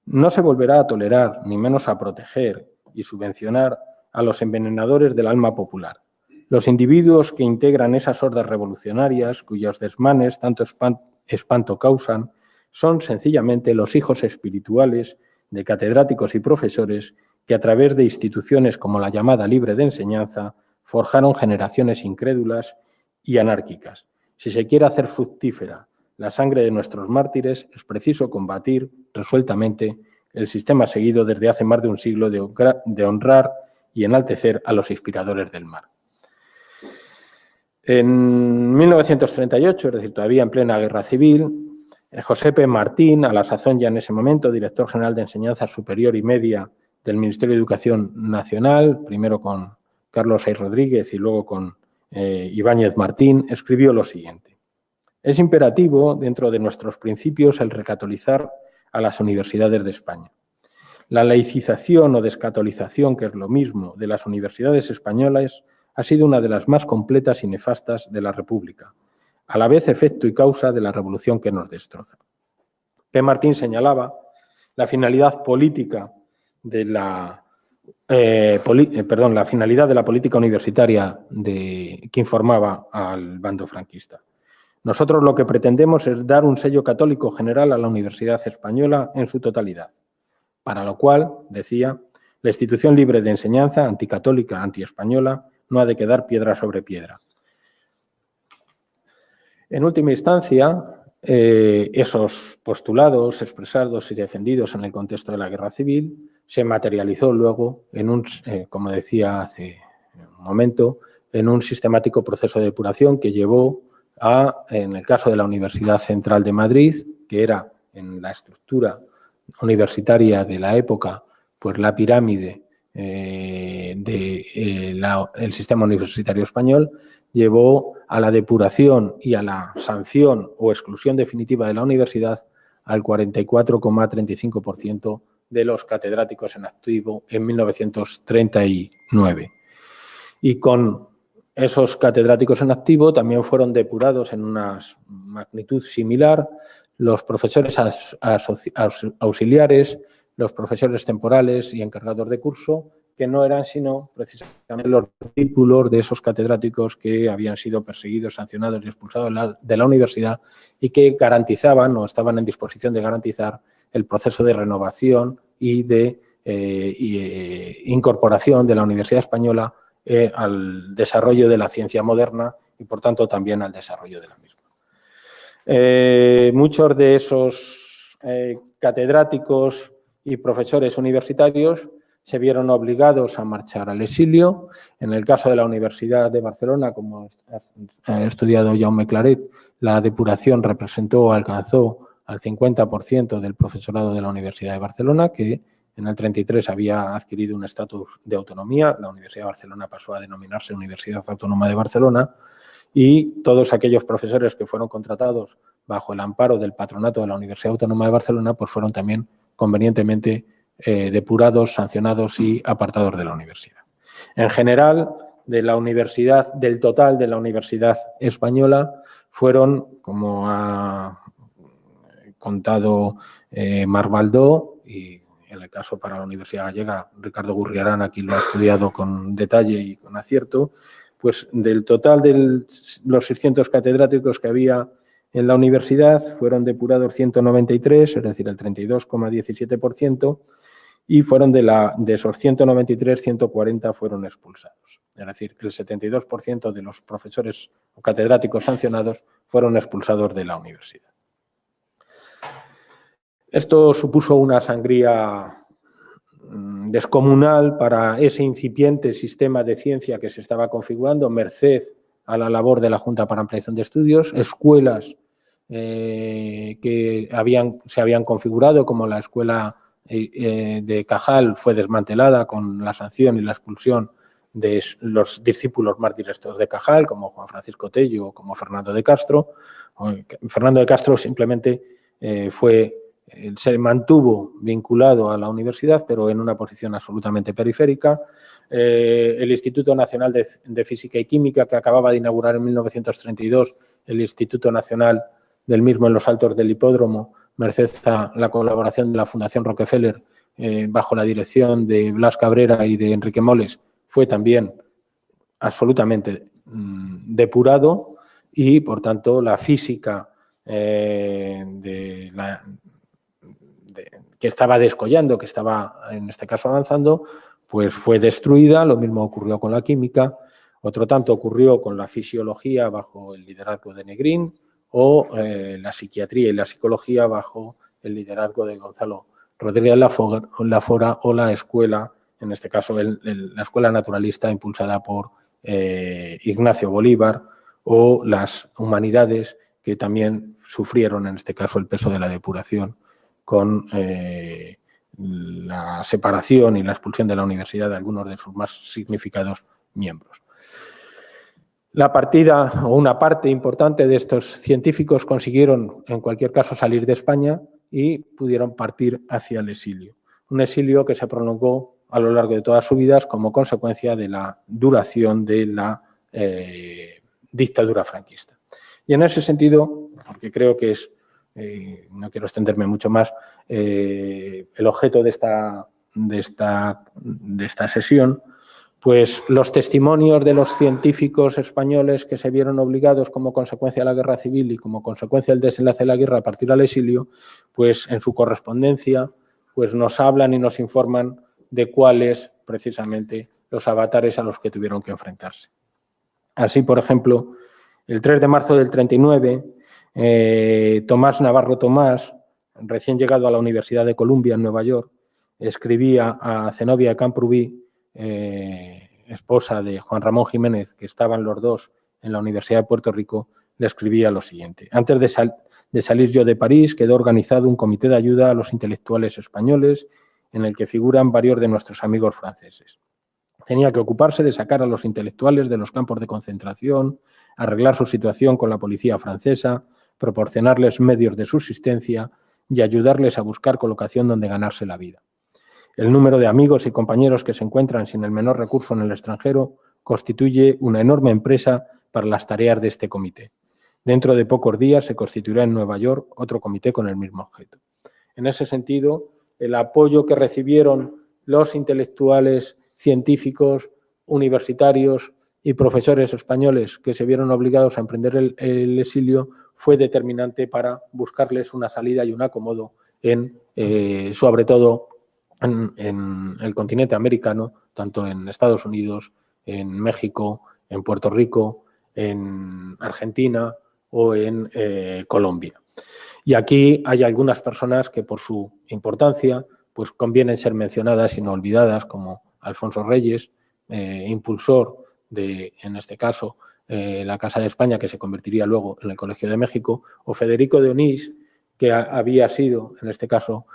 No se volverá a tolerar, ni menos a proteger y subvencionar a los envenenadores del alma popular. Los individuos que integran esas hordas revolucionarias, cuyos desmanes tanto espanto causan, son sencillamente los hijos espirituales de catedráticos y profesores que a través de instituciones como la llamada libre de enseñanza forjaron generaciones incrédulas y anárquicas. Si se quiere hacer fructífera la sangre de nuestros mártires, es preciso combatir resueltamente el sistema seguido desde hace más de un siglo de honrar y enaltecer a los inspiradores del mal. En 1938, es decir, todavía en plena guerra civil, José P. Martín, a la sazón ya en ese momento, director general de Enseñanza Superior y Media del Ministerio de Educación Nacional, primero con Carlos Saiz Rodríguez y luego con Ibáñez Martín, escribió lo siguiente: es imperativo, dentro de nuestros principios, el recatolizar a las universidades de España. La laicización o descatolización, que es lo mismo, de las universidades españolas ha sido una de las más completas y nefastas de la República, a la vez efecto y causa de la revolución que nos destroza. P. Martín señalaba la finalidad política de la finalidad de la política universitaria que informaba al bando franquista. Nosotros lo que pretendemos es dar un sello católico general a la Universidad Española en su totalidad, para lo cual, decía, la institución libre de enseñanza, anticatólica, antiespañola, no ha de quedar piedra sobre piedra. En última instancia, esos postulados expresados y defendidos en el contexto de la Guerra Civil se materializó luego en un, como decía hace un momento, en un sistemático proceso de depuración que llevó a, en el caso de la Universidad Central de Madrid, que era en la estructura universitaria de la época, pues la pirámide del sistema universitario español, llevó a la depuración y a la sanción o exclusión definitiva de la universidad al 44,35% de los catedráticos en activo en 1939. Y con esos catedráticos en activo también fueron depurados en una magnitud similar los profesores auxiliares, los profesores temporales y encargados de curso, que no eran sino precisamente los discípulos de esos catedráticos que habían sido perseguidos, sancionados y expulsados de la universidad y que garantizaban o estaban en disposición de garantizar el proceso de renovación y de incorporación de la Universidad Española al desarrollo de la ciencia moderna y, por tanto, también al desarrollo de la misma. Muchos de esos catedráticos y profesores universitarios se vieron obligados a marchar al exilio. En el caso de la Universidad de Barcelona, como ha estudiado Jaume Claret, la depuración alcanzó al 50% del profesorado de la Universidad de Barcelona, que en el 33 había adquirido un estatus de autonomía. La Universidad de Barcelona pasó a denominarse Universidad Autónoma de Barcelona, y todos aquellos profesores que fueron contratados bajo el amparo del patronato de la Universidad Autónoma de Barcelona pues fueron también convenientemente depurados, sancionados y apartados de la universidad. En general, del total de la Universidad Española fueron, como ha contado Marc Baldó, y en el caso para la Universidad Gallega, Ricardo Gurriarán aquí lo ha estudiado con detalle y con acierto, pues del total de los 600 catedráticos que había en la universidad fueron depurados 193, es decir, el 32,17%, y fueron de esos 193, 140 fueron expulsados. Es decir, el 72% de los profesores o catedráticos sancionados fueron expulsados de la universidad. Esto supuso una sangría descomunal para ese incipiente sistema de ciencia que se estaba configurando, merced a la labor de la Junta para Ampliación de Estudios, escuelas que se habían configurado, como la escuela de Cajal fue desmantelada con la sanción y la expulsión de los discípulos mártires de Cajal, como Juan Francisco Tello o como Fernando de Castro. Fernando de Castro simplemente se mantuvo vinculado a la universidad, pero en una posición absolutamente periférica. El Instituto Nacional de Física y Química, que acababa de inaugurar en 1932, el Instituto Nacional del mismo en los Altos del Hipódromo, merced a la colaboración de la Fundación Rockefeller, bajo la dirección de Blas Cabrera y de Enrique Moles, fue también absolutamente depurado y, por tanto, la física que estaba descollando, que estaba, en este caso, avanzando, pues fue destruida. Lo mismo ocurrió con la química. Otro tanto ocurrió con la fisiología bajo el liderazgo de Negrín, o la psiquiatría y la psicología bajo el liderazgo de Gonzalo Rodríguez Lafora, o la escuela, en este caso la escuela naturalista impulsada por Ignacio Bolívar, o las humanidades, que también sufrieron en este caso el peso de la depuración con la separación y la expulsión de la universidad de algunos de sus más significados miembros. La partida o una parte importante de estos científicos consiguieron, en cualquier caso, salir de España y pudieron partir hacia el exilio. Un exilio que se prolongó a lo largo de todas sus vidas como consecuencia de la duración de la dictadura franquista. Y en ese sentido, porque creo que es, no quiero extenderme mucho más, el objeto de esta sesión, pues los testimonios de los científicos españoles que se vieron obligados como consecuencia de la guerra civil y como consecuencia del desenlace de la guerra a partir al exilio, pues en su correspondencia pues nos hablan y nos informan de cuáles precisamente los avatares a los que tuvieron que enfrentarse. Así, por ejemplo, el 3 de marzo del 39, Tomás Navarro Tomás, recién llegado a la Universidad de Columbia en Nueva York, escribía a Zenobia de Camprubí, esposa de Juan Ramón Jiménez, que estaban los dos en la Universidad de Puerto Rico, le escribía lo siguiente: antes de salir yo de París, quedó organizado un comité de ayuda a los intelectuales españoles en el que figuran varios de nuestros amigos franceses. Tenía que ocuparse de sacar a los intelectuales de los campos de concentración, arreglar su situación con la policía francesa, proporcionarles medios de subsistencia y ayudarles a buscar colocación donde ganarse la vida. El número de amigos y compañeros que se encuentran sin el menor recurso en el extranjero constituye una enorme empresa para las tareas de este comité. Dentro de pocos días se constituirá en Nueva York otro comité con el mismo objeto. En ese sentido, el apoyo que recibieron los intelectuales, científicos, universitarios y profesores españoles que se vieron obligados a emprender el exilio fue determinante para buscarles una salida y un acomodo sobre todo en el continente americano, tanto en Estados Unidos, en México, en Puerto Rico, en Argentina o en Colombia. Y aquí hay algunas personas que por su importancia pues convienen ser mencionadas y no olvidadas, como Alfonso Reyes, impulsor de, en este caso, la Casa de España, que se convertiría luego en el Colegio de México, o Federico de Onís, que había sido, en este caso,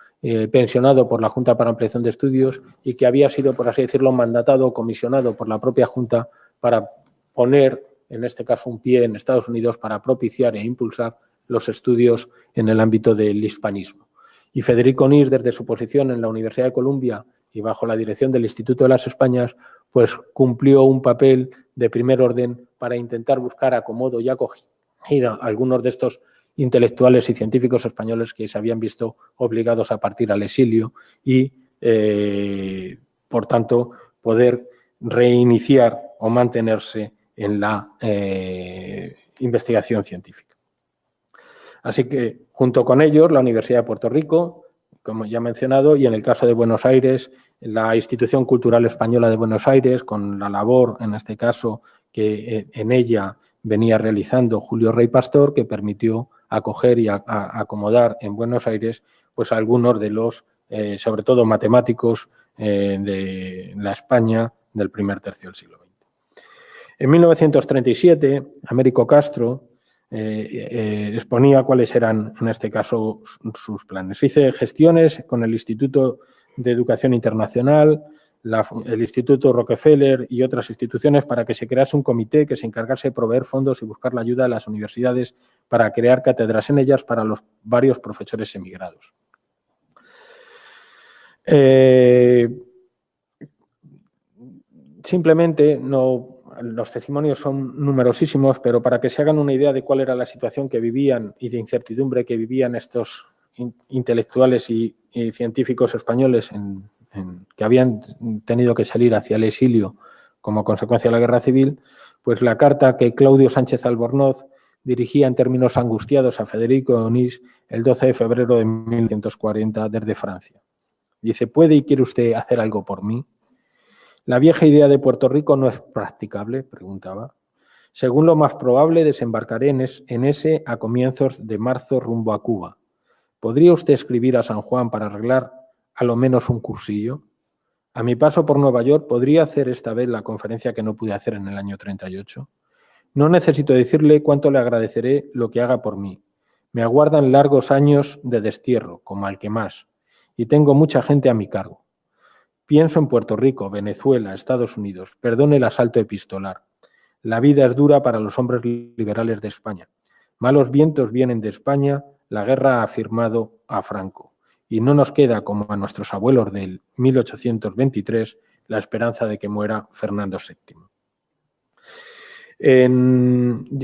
pensionado por la Junta para Ampliación de Estudios y que había sido, por así decirlo, mandatado o comisionado por la propia Junta para poner, en este caso, un pie en Estados Unidos para propiciar e impulsar los estudios en el ámbito del hispanismo. Y Federico Onís, desde su posición en la Universidad de Columbia y bajo la dirección del Instituto de las Españas, pues cumplió un papel de primer orden para intentar buscar acomodo y acogida a algunos de estos intelectuales y científicos españoles que se habían visto obligados a partir al exilio y, por tanto, poder reiniciar o mantenerse en la investigación científica. Así que, junto con ellos, la Universidad de Puerto Rico, como ya he mencionado, y en el caso de Buenos Aires, la Institución Cultural Española de Buenos Aires, con la labor, en este caso, que en ella venía realizando Julio Rey Pastor, que permitió acoger y acomodar en Buenos Aires pues algunos de los, sobre todo matemáticos, de la España del primer tercio del siglo XX. En 1937, Américo Castro exponía cuáles eran, en este caso, sus planes. Hice gestiones con el Instituto de Educación Internacional, el Instituto Rockefeller y otras instituciones para que se crease un comité que se encargase de proveer fondos y buscar la ayuda de las universidades para crear cátedras en ellas para los varios profesores emigrados. Simplemente, los testimonios son numerosísimos, pero para que se hagan una idea de cuál era la situación que vivían y de incertidumbre que vivían estos intelectuales y científicos españoles que habían tenido que salir hacia el exilio como consecuencia de la guerra civil, pues la carta que Claudio Sánchez Albornoz dirigía en términos angustiados a Federico Onís el 12 de febrero de 1940 desde Francia. Dice: ¿puede y quiere usted hacer algo por mí? ¿La vieja idea de Puerto Rico no es practicable?, preguntaba. Según lo más probable, desembarcaré en ese a comienzos de marzo rumbo a Cuba. ¿Podría usted escribir a San Juan para arreglar a lo menos un cursillo? A mi paso por Nueva York, ¿podría hacer esta vez la conferencia que no pude hacer en el año 38? No necesito decirle cuánto le agradeceré lo que haga por mí. Me aguardan largos años de destierro, como al que más, y tengo mucha gente a mi cargo. Pienso en Puerto Rico, Venezuela, Estados Unidos. Perdone el asalto epistolar. la vida es dura para los hombres liberales de España. Malos vientos vienen de España, la guerra ha firmado a Franco. Y no nos queda, como a nuestros abuelos del 1823, la esperanza de que muera Fernando VII.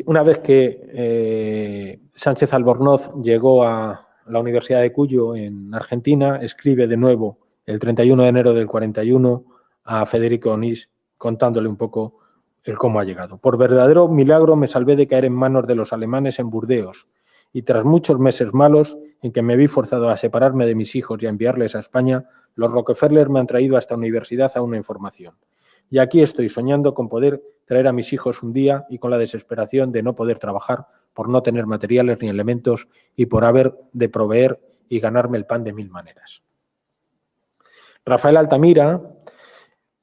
Una vez que Sánchez Albornoz llegó a la Universidad de Cuyo, en Argentina, escribe de nuevo el 31 de enero del 41 a Federico Onís contándole un poco el cómo ha llegado. Por verdadero milagro me salvé de caer en manos de los alemanes en Burdeos y tras muchos meses malos en que me vi forzado a separarme de mis hijos y a enviarles a España, los Rockefeller me han traído a esta universidad a una información. Y aquí estoy soñando con poder traer a mis hijos un día y con la desesperación de no poder trabajar por no tener materiales ni elementos y por haber de proveer y ganarme el pan de mil maneras. Rafael Altamira,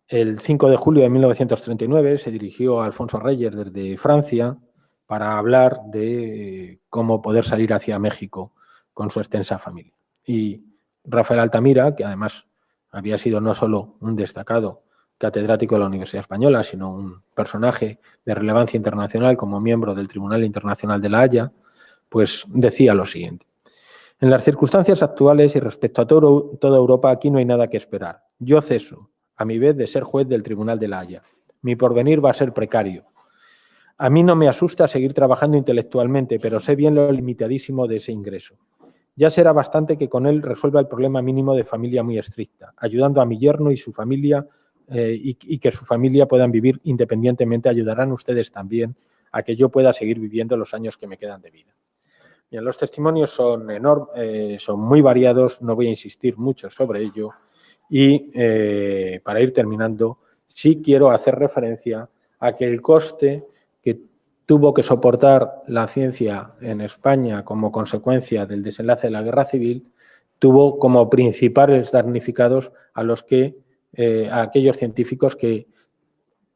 el 5 de julio de 1939, se dirigió a Alfonso Reyes desde Francia para hablar de cómo poder salir hacia México con su extensa familia. Y Rafael Altamira, que además había sido no solo un destacado catedrático de la Universidad Española, sino un personaje de relevancia internacional como miembro del Tribunal Internacional de La Haya, pues decía lo siguiente. En las circunstancias actuales y respecto a toda Europa, aquí no hay nada que esperar. Yo ceso, a mi vez, de ser juez del Tribunal de La Haya. Mi porvenir va a ser precario. A mí no me asusta seguir trabajando intelectualmente, pero sé bien lo limitadísimo de ese ingreso. Ya será bastante que con él resuelva el problema mínimo de familia muy estricta, ayudando a mi yerno y su familia y que su familia puedan vivir independientemente. Ayudarán ustedes también a que yo pueda seguir viviendo los años que me quedan de vida. Bien, los testimonios son enormes, son muy variados, no voy a insistir mucho sobre ello y para ir terminando, sí quiero hacer referencia a que el coste que tuvo que soportar la ciencia en España como consecuencia del desenlace de la Guerra Civil tuvo como principales damnificados a aquellos científicos que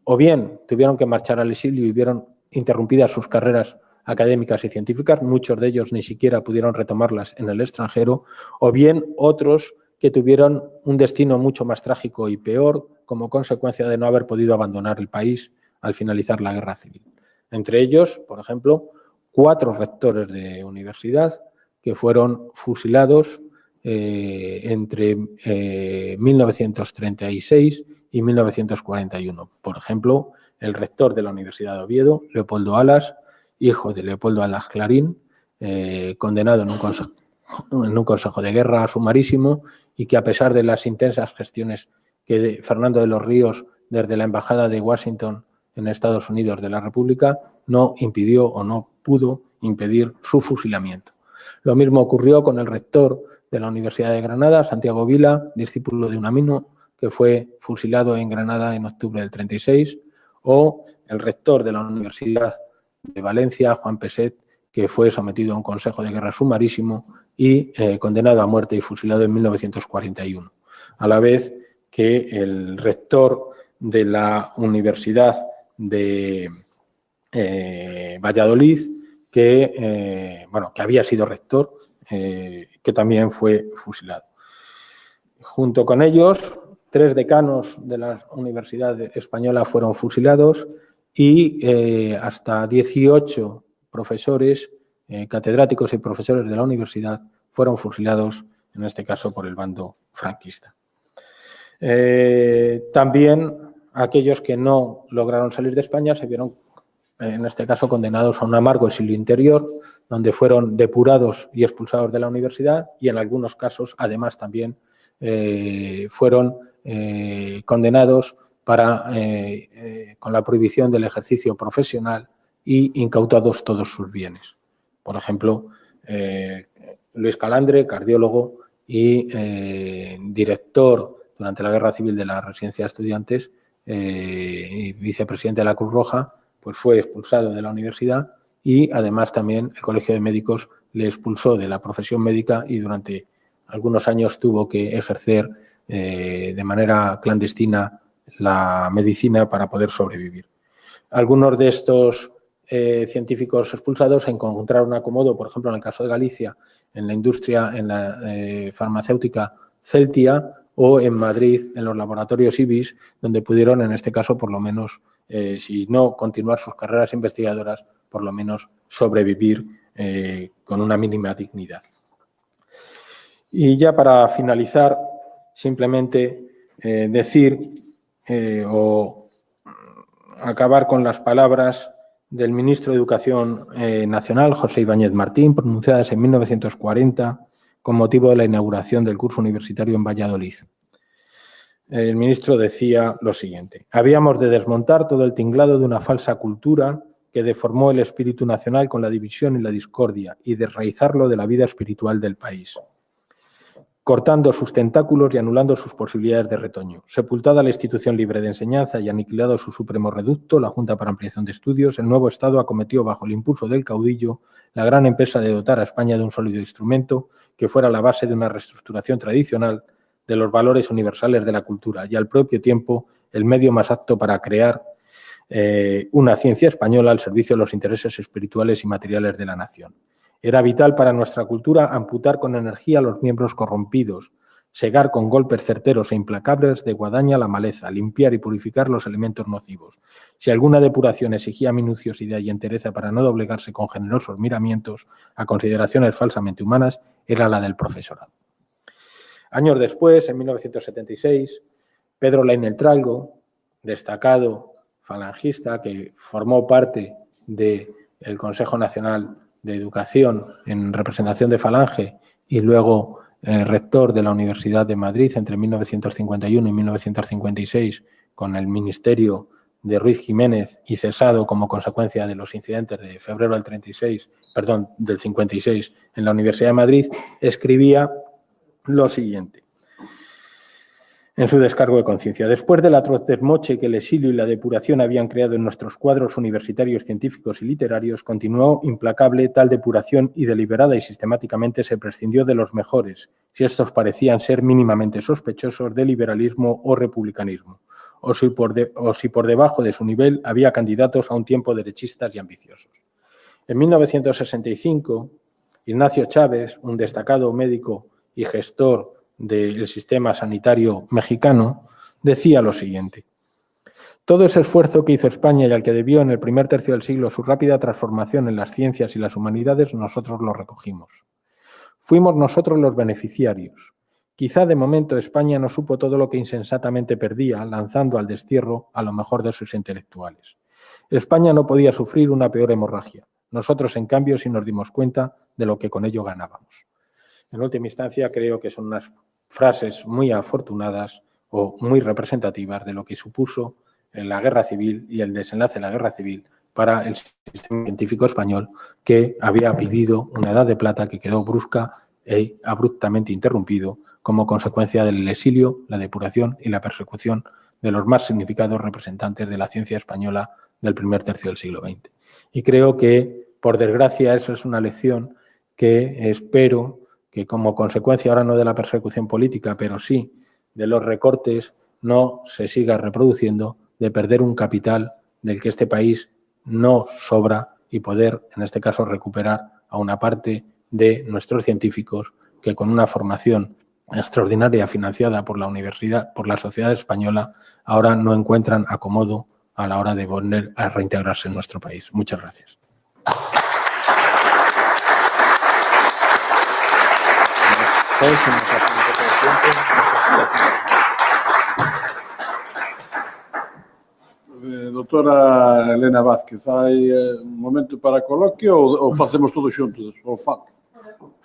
o bien tuvieron que marchar al exilio y vieron interrumpidas sus carreras académicas y científicas, muchos de ellos ni siquiera pudieron retomarlas en el extranjero, o bien otros que tuvieron un destino mucho más trágico y peor como consecuencia de no haber podido abandonar el país al finalizar la Guerra Civil. Entre ellos, por ejemplo, 4 rectores de universidad que fueron fusilados entre 1936 y 1941. Por ejemplo, el rector de la Universidad de Oviedo, Leopoldo Alas, hijo de Leopoldo Alas Clarín, condenado en un consejo de guerra sumarísimo y que a pesar de las intensas gestiones que Fernando de los Ríos desde la Embajada de Washington en Estados Unidos de la República no impidió o no pudo impedir su fusilamiento. Lo mismo ocurrió con el rector de la Universidad de Granada, Santiago Vila, discípulo de Unamuno, que fue fusilado en Granada en octubre del 36, o el rector de la Universidad de Valencia, Juan Peset, que fue sometido a un consejo de guerra sumarísimo y condenado a muerte y fusilado en 1941. A la vez que el rector de la Universidad de Valladolid, que había sido rector, que también fue fusilado. Junto con ellos, 3 decanos de la Universidad Española fueron fusilados y hasta 18 profesores, catedráticos y profesores de la universidad fueron fusilados, en este caso por el bando franquista. También aquellos que no lograron salir de España se vieron, en este caso, condenados a un amargo exilio interior, donde fueron depurados y expulsados de la universidad y en algunos casos, además, también fueron condenados con la prohibición del ejercicio profesional y incautados todos sus bienes. Por ejemplo, Luis Calandre, cardiólogo y director durante la Guerra Civil de la Residencia de Estudiantes y vicepresidente de la Cruz Roja, pues fue expulsado de la universidad y además también el Colegio de Médicos le expulsó de la profesión médica y durante algunos años tuvo que ejercer de manera clandestina la medicina para poder sobrevivir. Algunos de estos científicos expulsados encontraron acomodo, por ejemplo, en el caso de Galicia, en la industria, en la farmacéutica Celtia o en Madrid, en los laboratorios IBIS, donde pudieron, en este caso, por lo menos, si no continuar sus carreras investigadoras, por lo menos sobrevivir con una mínima dignidad. Y ya para finalizar, simplemente decir o acabar con las palabras del ministro de Educación Nacional, José Ibáñez Martín, pronunciadas en 1940 con motivo de la inauguración del curso universitario en Valladolid. El ministro decía lo siguiente: habíamos de desmontar todo el tinglado de una falsa cultura que deformó el espíritu nacional con la división y la discordia y desraizarlo de la vida espiritual del país, cortando sus tentáculos y anulando sus posibilidades de retoño. Sepultada la institución libre de enseñanza y aniquilado su supremo reducto, la Junta para Ampliación de Estudios, el nuevo Estado acometió bajo el impulso del caudillo la gran empresa de dotar a España de un sólido instrumento que fuera la base de una reestructuración tradicional de los valores universales de la cultura y al propio tiempo el medio más apto para crear una ciencia española al servicio de los intereses espirituales y materiales de la nación. Era vital para nuestra cultura amputar con energía a los miembros corrompidos, segar con golpes certeros e implacables de guadaña la maleza, limpiar y purificar los elementos nocivos. Si alguna depuración exigía minuciosidad y entereza para no doblegarse con generosos miramientos a consideraciones falsamente humanas, era la del profesorado. Años después, en 1976, Pedro Lainez Tralgo, destacado falangista que formó parte del Consejo Nacional de Educación en representación de Falange y luego rector de la Universidad de Madrid entre 1951 y 1956 con el ministerio de Ruiz Jiménez y cesado como consecuencia de los incidentes de febrero del 56 en la Universidad de Madrid, escribía lo siguiente en su descargo de conciencia: después del atroz desmoche que el exilio y la depuración habían creado en nuestros cuadros universitarios, científicos y literarios, continuó implacable tal depuración y deliberada y sistemáticamente se prescindió de los mejores, si estos parecían ser mínimamente sospechosos de liberalismo o republicanismo, o si por debajo de su nivel había candidatos a un tiempo derechistas y ambiciosos. En 1965, Ignacio Chávez, un destacado médico y gestor del sistema sanitario mexicano, decía lo siguiente: todo ese esfuerzo que hizo España y al que debió en el primer tercio del siglo su rápida transformación en las ciencias y las humanidades, nosotros lo recogimos. Fuimos nosotros los beneficiarios. Quizá de momento España no supo todo lo que insensatamente perdía, lanzando al destierro a lo mejor de sus intelectuales. España no podía sufrir una peor hemorragia. Nosotros, en cambio, sí nos dimos cuenta de lo que con ello ganábamos. En última instancia, creo que son unas frases muy afortunadas o muy representativas de lo que supuso la guerra civil y el desenlace de la guerra civil para el sistema científico español, que había vivido una edad de plata que quedó brusca e abruptamente interrumpido como consecuencia del exilio, la depuración y la persecución de los más significados representantes de la ciencia española del primer tercio del siglo XX. Y creo que, por desgracia, eso es una lección que espero que, como consecuencia ahora no de la persecución política, pero sí de los recortes, no se siga reproduciendo, de perder un capital del que este país no sobra y poder, en este caso, recuperar a una parte de nuestros científicos que, con una formación extraordinaria financiada por la universidad, por la sociedad española, ahora no encuentran acomodo a la hora de volver a reintegrarse en nuestro país. Muchas gracias. Doutora Elena Vázquez, hai un momento para coloquio ou facemos todo xuntos?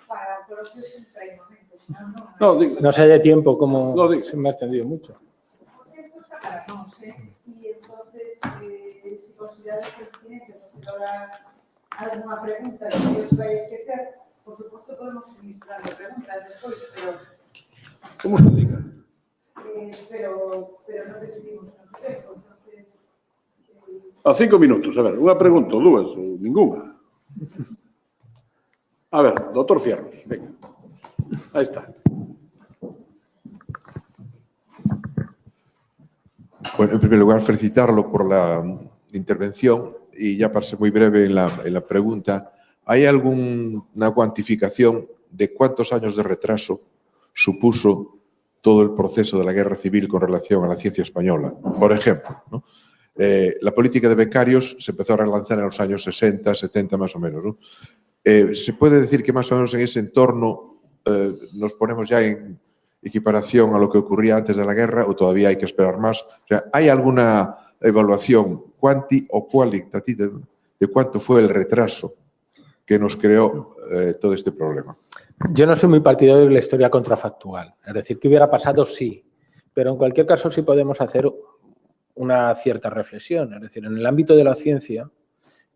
Para coloquio sempre hai momentos. No se haya tiempo, como se me ha extendido mucho. O tiempo está para nós, y entonces, si consideráis pertinente, porque habrá alguna pregunta que os vai a esquecer, por supuesto podemos seguir dando preguntas despois, pero... Como se diga? Pero no decidimos tanto tempo, entonces... A 5 minutos, a ver, unha pregunta, ou dúas, ou ninguna. A ver, doutor Fierros, venga. Ahí está. Bueno, en primer lugar, felicitarlo por la intervención y ya para ser muy breve en la pregunta, ¿hay alguna cuantificación de cuántos años de retraso supuso todo el proceso de la guerra civil con relación a la ciencia española. Por ejemplo, ¿no? La política de becarios se empezó a relanzar en los años 60, 70 más o menos, ¿no? ¿Se puede decir que más o menos en ese entorno nos ponemos ya en equiparación a lo que ocurría antes de la guerra o todavía hay que esperar más? O sea, ¿hay alguna evaluación cuanti o cualitativa de cuánto fue el retraso que nos creó todo este problema? Yo no soy muy partidario de la historia contrafactual. Es decir, ¿qué hubiera pasado? Sí. Pero en cualquier caso sí podemos hacer una cierta reflexión. Es decir, en el ámbito de la ciencia,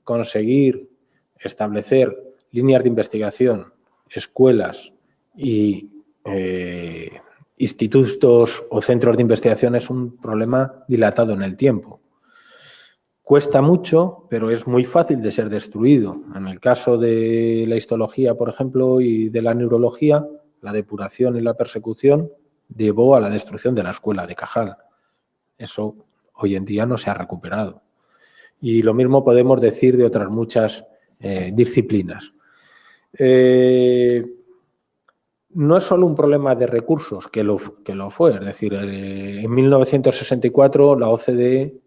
conseguir establecer líneas de investigación, escuelas y institutos o centros de investigación es un problema dilatado en el tiempo. Cuesta mucho, pero es muy fácil de ser destruido. En el caso de la histología, por ejemplo, y de la neurología, la depuración y la persecución llevó a la destrucción de la escuela de Cajal. Eso hoy en día no se ha recuperado. Y lo mismo podemos decir de otras muchas disciplinas. No es solo un problema de recursos, que lo fue. Es decir, en 1964 la OCDE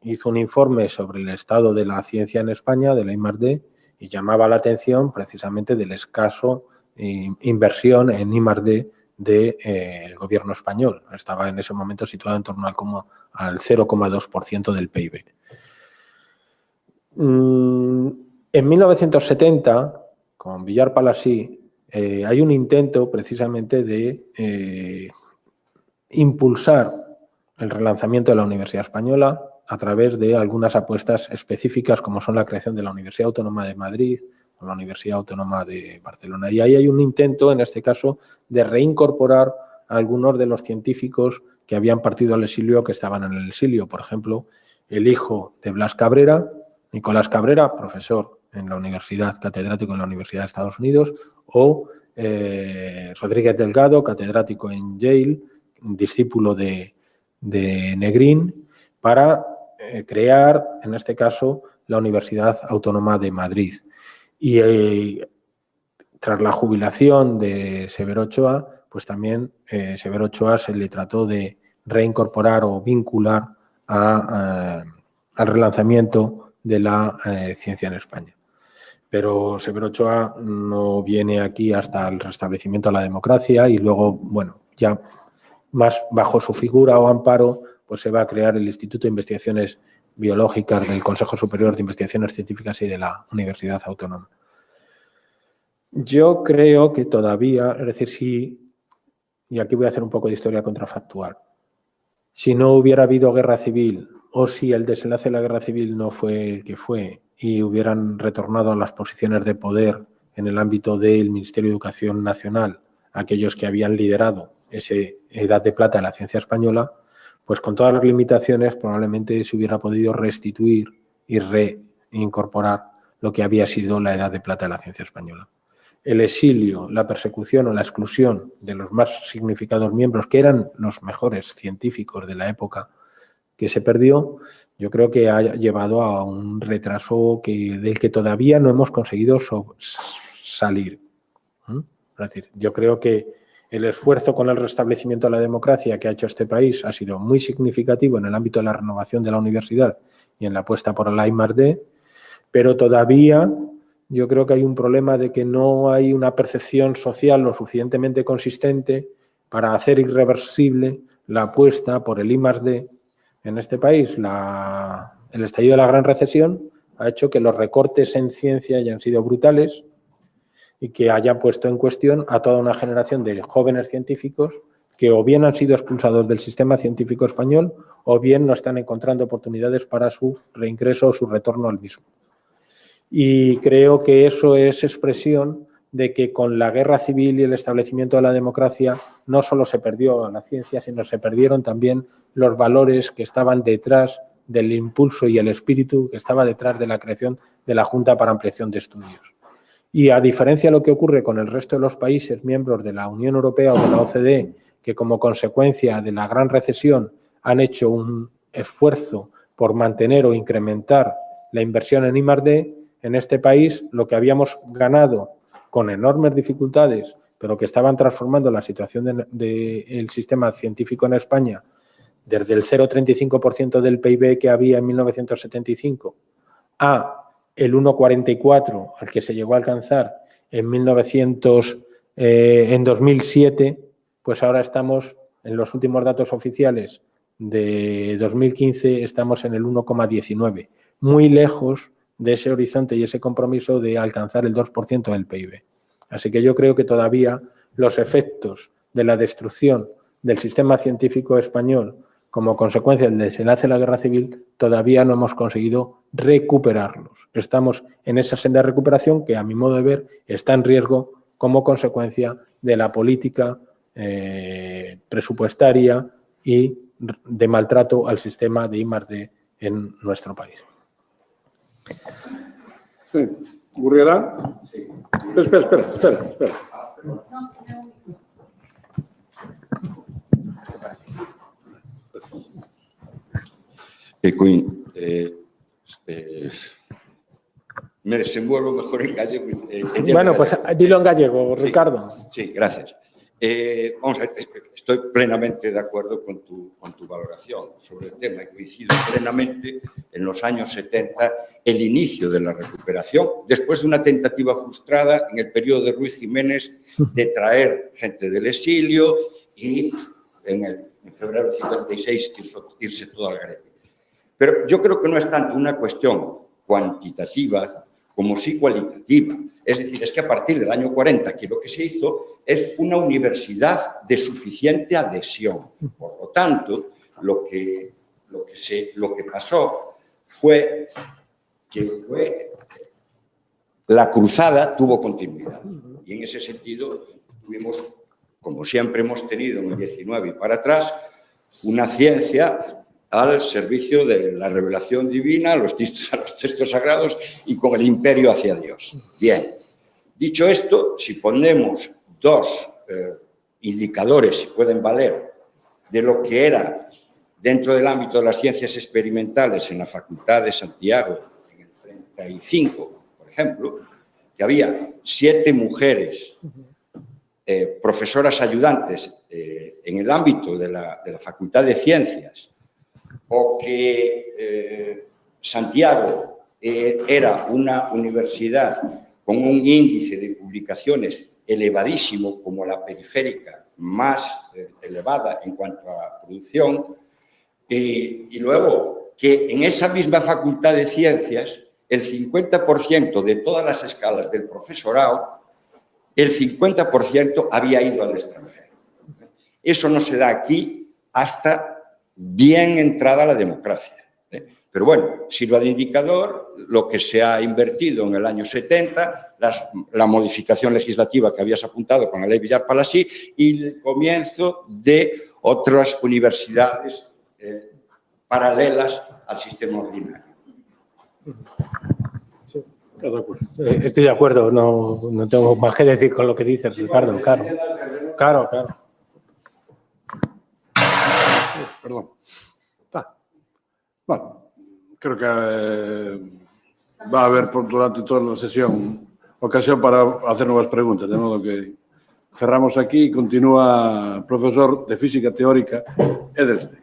hizo un informe sobre el estado de la ciencia en España, de la I+D, y llamaba la atención precisamente del escaso inversión en I+D del gobierno español. Estaba en ese momento situado en torno al 0,2% del PIB. En 1970, con Villar Palasí, hay un intento precisamente de impulsar el relanzamiento de la Universidad Española a través de algunas apuestas específicas como son la creación de la Universidad Autónoma de Madrid o la Universidad Autónoma de Barcelona. Y ahí hay un intento, en este caso, de reincorporar a algunos de los científicos que habían partido al exilio, que estaban en el exilio. Por ejemplo, el hijo de Blas Cabrera, Nicolás Cabrera, profesor en la universidad, catedrático en la Universidad de Estados Unidos, o Rodríguez Delgado, catedrático en Yale, discípulo de Negrín, para crear, en este caso, la Universidad Autónoma de Madrid. Y tras la jubilación de Severo Ochoa, pues también Severo Ochoa se le trató de reincorporar o vincular al relanzamiento de la ciencia en España. Pero Severo Ochoa no viene aquí hasta el restablecimiento de la democracia y luego, bueno, ya más bajo su figura o amparo, pues se va a crear el Instituto de Investigaciones Biológicas del Consejo Superior de Investigaciones Científicas y de la Universidad Autónoma. Yo creo que todavía, es decir, si, y aquí voy a hacer un poco de historia contrafactual, si no hubiera habido guerra civil o si el desenlace de la guerra civil no fue el que fue y hubieran retornado a las posiciones de poder en el ámbito del Ministerio de Educación Nacional aquellos que habían liderado esa edad de plata de la ciencia española, pues con todas las limitaciones probablemente se hubiera podido restituir y reincorporar lo que había sido la edad de plata de la ciencia española. El exilio, la persecución o la exclusión de los más significados miembros, que eran los mejores científicos de la época, que se perdió, yo creo que ha llevado a un retraso del que todavía no hemos conseguido salir. Es decir, yo creo que el esfuerzo con el restablecimiento de la democracia que ha hecho este país ha sido muy significativo en el ámbito de la renovación de la universidad y en la apuesta por la I+D, pero todavía yo creo que hay un problema de que no hay una percepción social lo suficientemente consistente para hacer irreversible la apuesta por el I+D en este país. El estallido de la gran recesión ha hecho que los recortes en ciencia hayan sido brutales y que haya puesto en cuestión a toda una generación de jóvenes científicos que o bien han sido expulsados del sistema científico español o bien no están encontrando oportunidades para su reingreso o su retorno al mismo. Y creo que eso es expresión de que con la guerra civil y el establecimiento de la democracia no solo se perdió la ciencia, sino se perdieron también los valores que estaban detrás del impulso y el espíritu que estaba detrás de la creación de la Junta para Ampliación de Estudios. Y a diferencia de lo que ocurre con el resto de los países miembros de la Unión Europea o de la OCDE, que como consecuencia de la gran recesión han hecho un esfuerzo por mantener o incrementar la inversión en I+D, en este país lo que habíamos ganado con enormes dificultades, pero que estaban transformando la situación del sistema científico en España desde el 0,35% del PIB que había en 1975 a el 1,44 al que se llegó a alcanzar en 2007, pues ahora estamos, en los últimos datos oficiales de 2015, estamos en el 1,19, muy lejos de ese horizonte y ese compromiso de alcanzar el 2% del PIB. Así que yo creo que todavía los efectos de la destrucción del sistema científico español como consecuencia del desenlace de la Guerra Civil, todavía no hemos conseguido recuperarlos. Estamos en esa senda de recuperación que, a mi modo de ver, está en riesgo como consecuencia de la política presupuestaria y de maltrato al sistema de I+D en nuestro país. Sí. ¿Gurriarán? Sí. Espera. Me desenvuelvo mejor en gallego. Bueno, pues dilo en gallego, Ricardo. Sí, gracias. Vamos a ver, estoy plenamente de acuerdo con tu valoración sobre el tema y coincido plenamente en los años 70 el inicio de la recuperación, después de una tentativa frustrada en el periodo de Ruiz Jiménez de traer gente del exilio y en febrero del 56 irse todo al garete. Pero yo creo que no es tanto una cuestión cuantitativa como sí cualitativa. Es decir, es que a partir del año 40 aquí lo que se hizo es una universidad de suficiente adhesión. Por lo tanto, lo que pasó fue que la cruzada tuvo continuidad. Y en ese sentido tuvimos, como siempre hemos tenido en el 19 y para atrás, una ciencia al servicio de la revelación divina, a los textos sagrados y con el imperio hacia Dios. Bien, dicho esto, si ponemos dos indicadores, si pueden valer, de lo que era dentro del ámbito de las ciencias experimentales en la Facultad de Santiago, en el 35, por ejemplo, que había 7 mujeres profesoras ayudantes en el ámbito de la Facultad de Ciencias, o que Santiago era una universidad con un índice de publicaciones elevadísimo, como la periférica más elevada en cuanto a producción, y luego que en esa misma Facultad de Ciencias el 50% de todas las escalas del profesorado, el 50% había ido al extranjero. Eso no se da aquí hasta bien entrada la democracia. Pero bueno, sirva de indicador lo que se ha invertido en el año 70, la modificación legislativa que habías apuntado con la ley Villar-Palasí y el comienzo de otras universidades paralelas al sistema ordinario. Sí, estoy de acuerdo, no tengo más que decir con lo que dices, Ricardo, claro. Perdón. Bueno, creo que va a haber durante toda la sesión ocasión para hacer nuevas preguntas, de modo que cerramos aquí y continúa el profesor de Física Teórica Edelstein.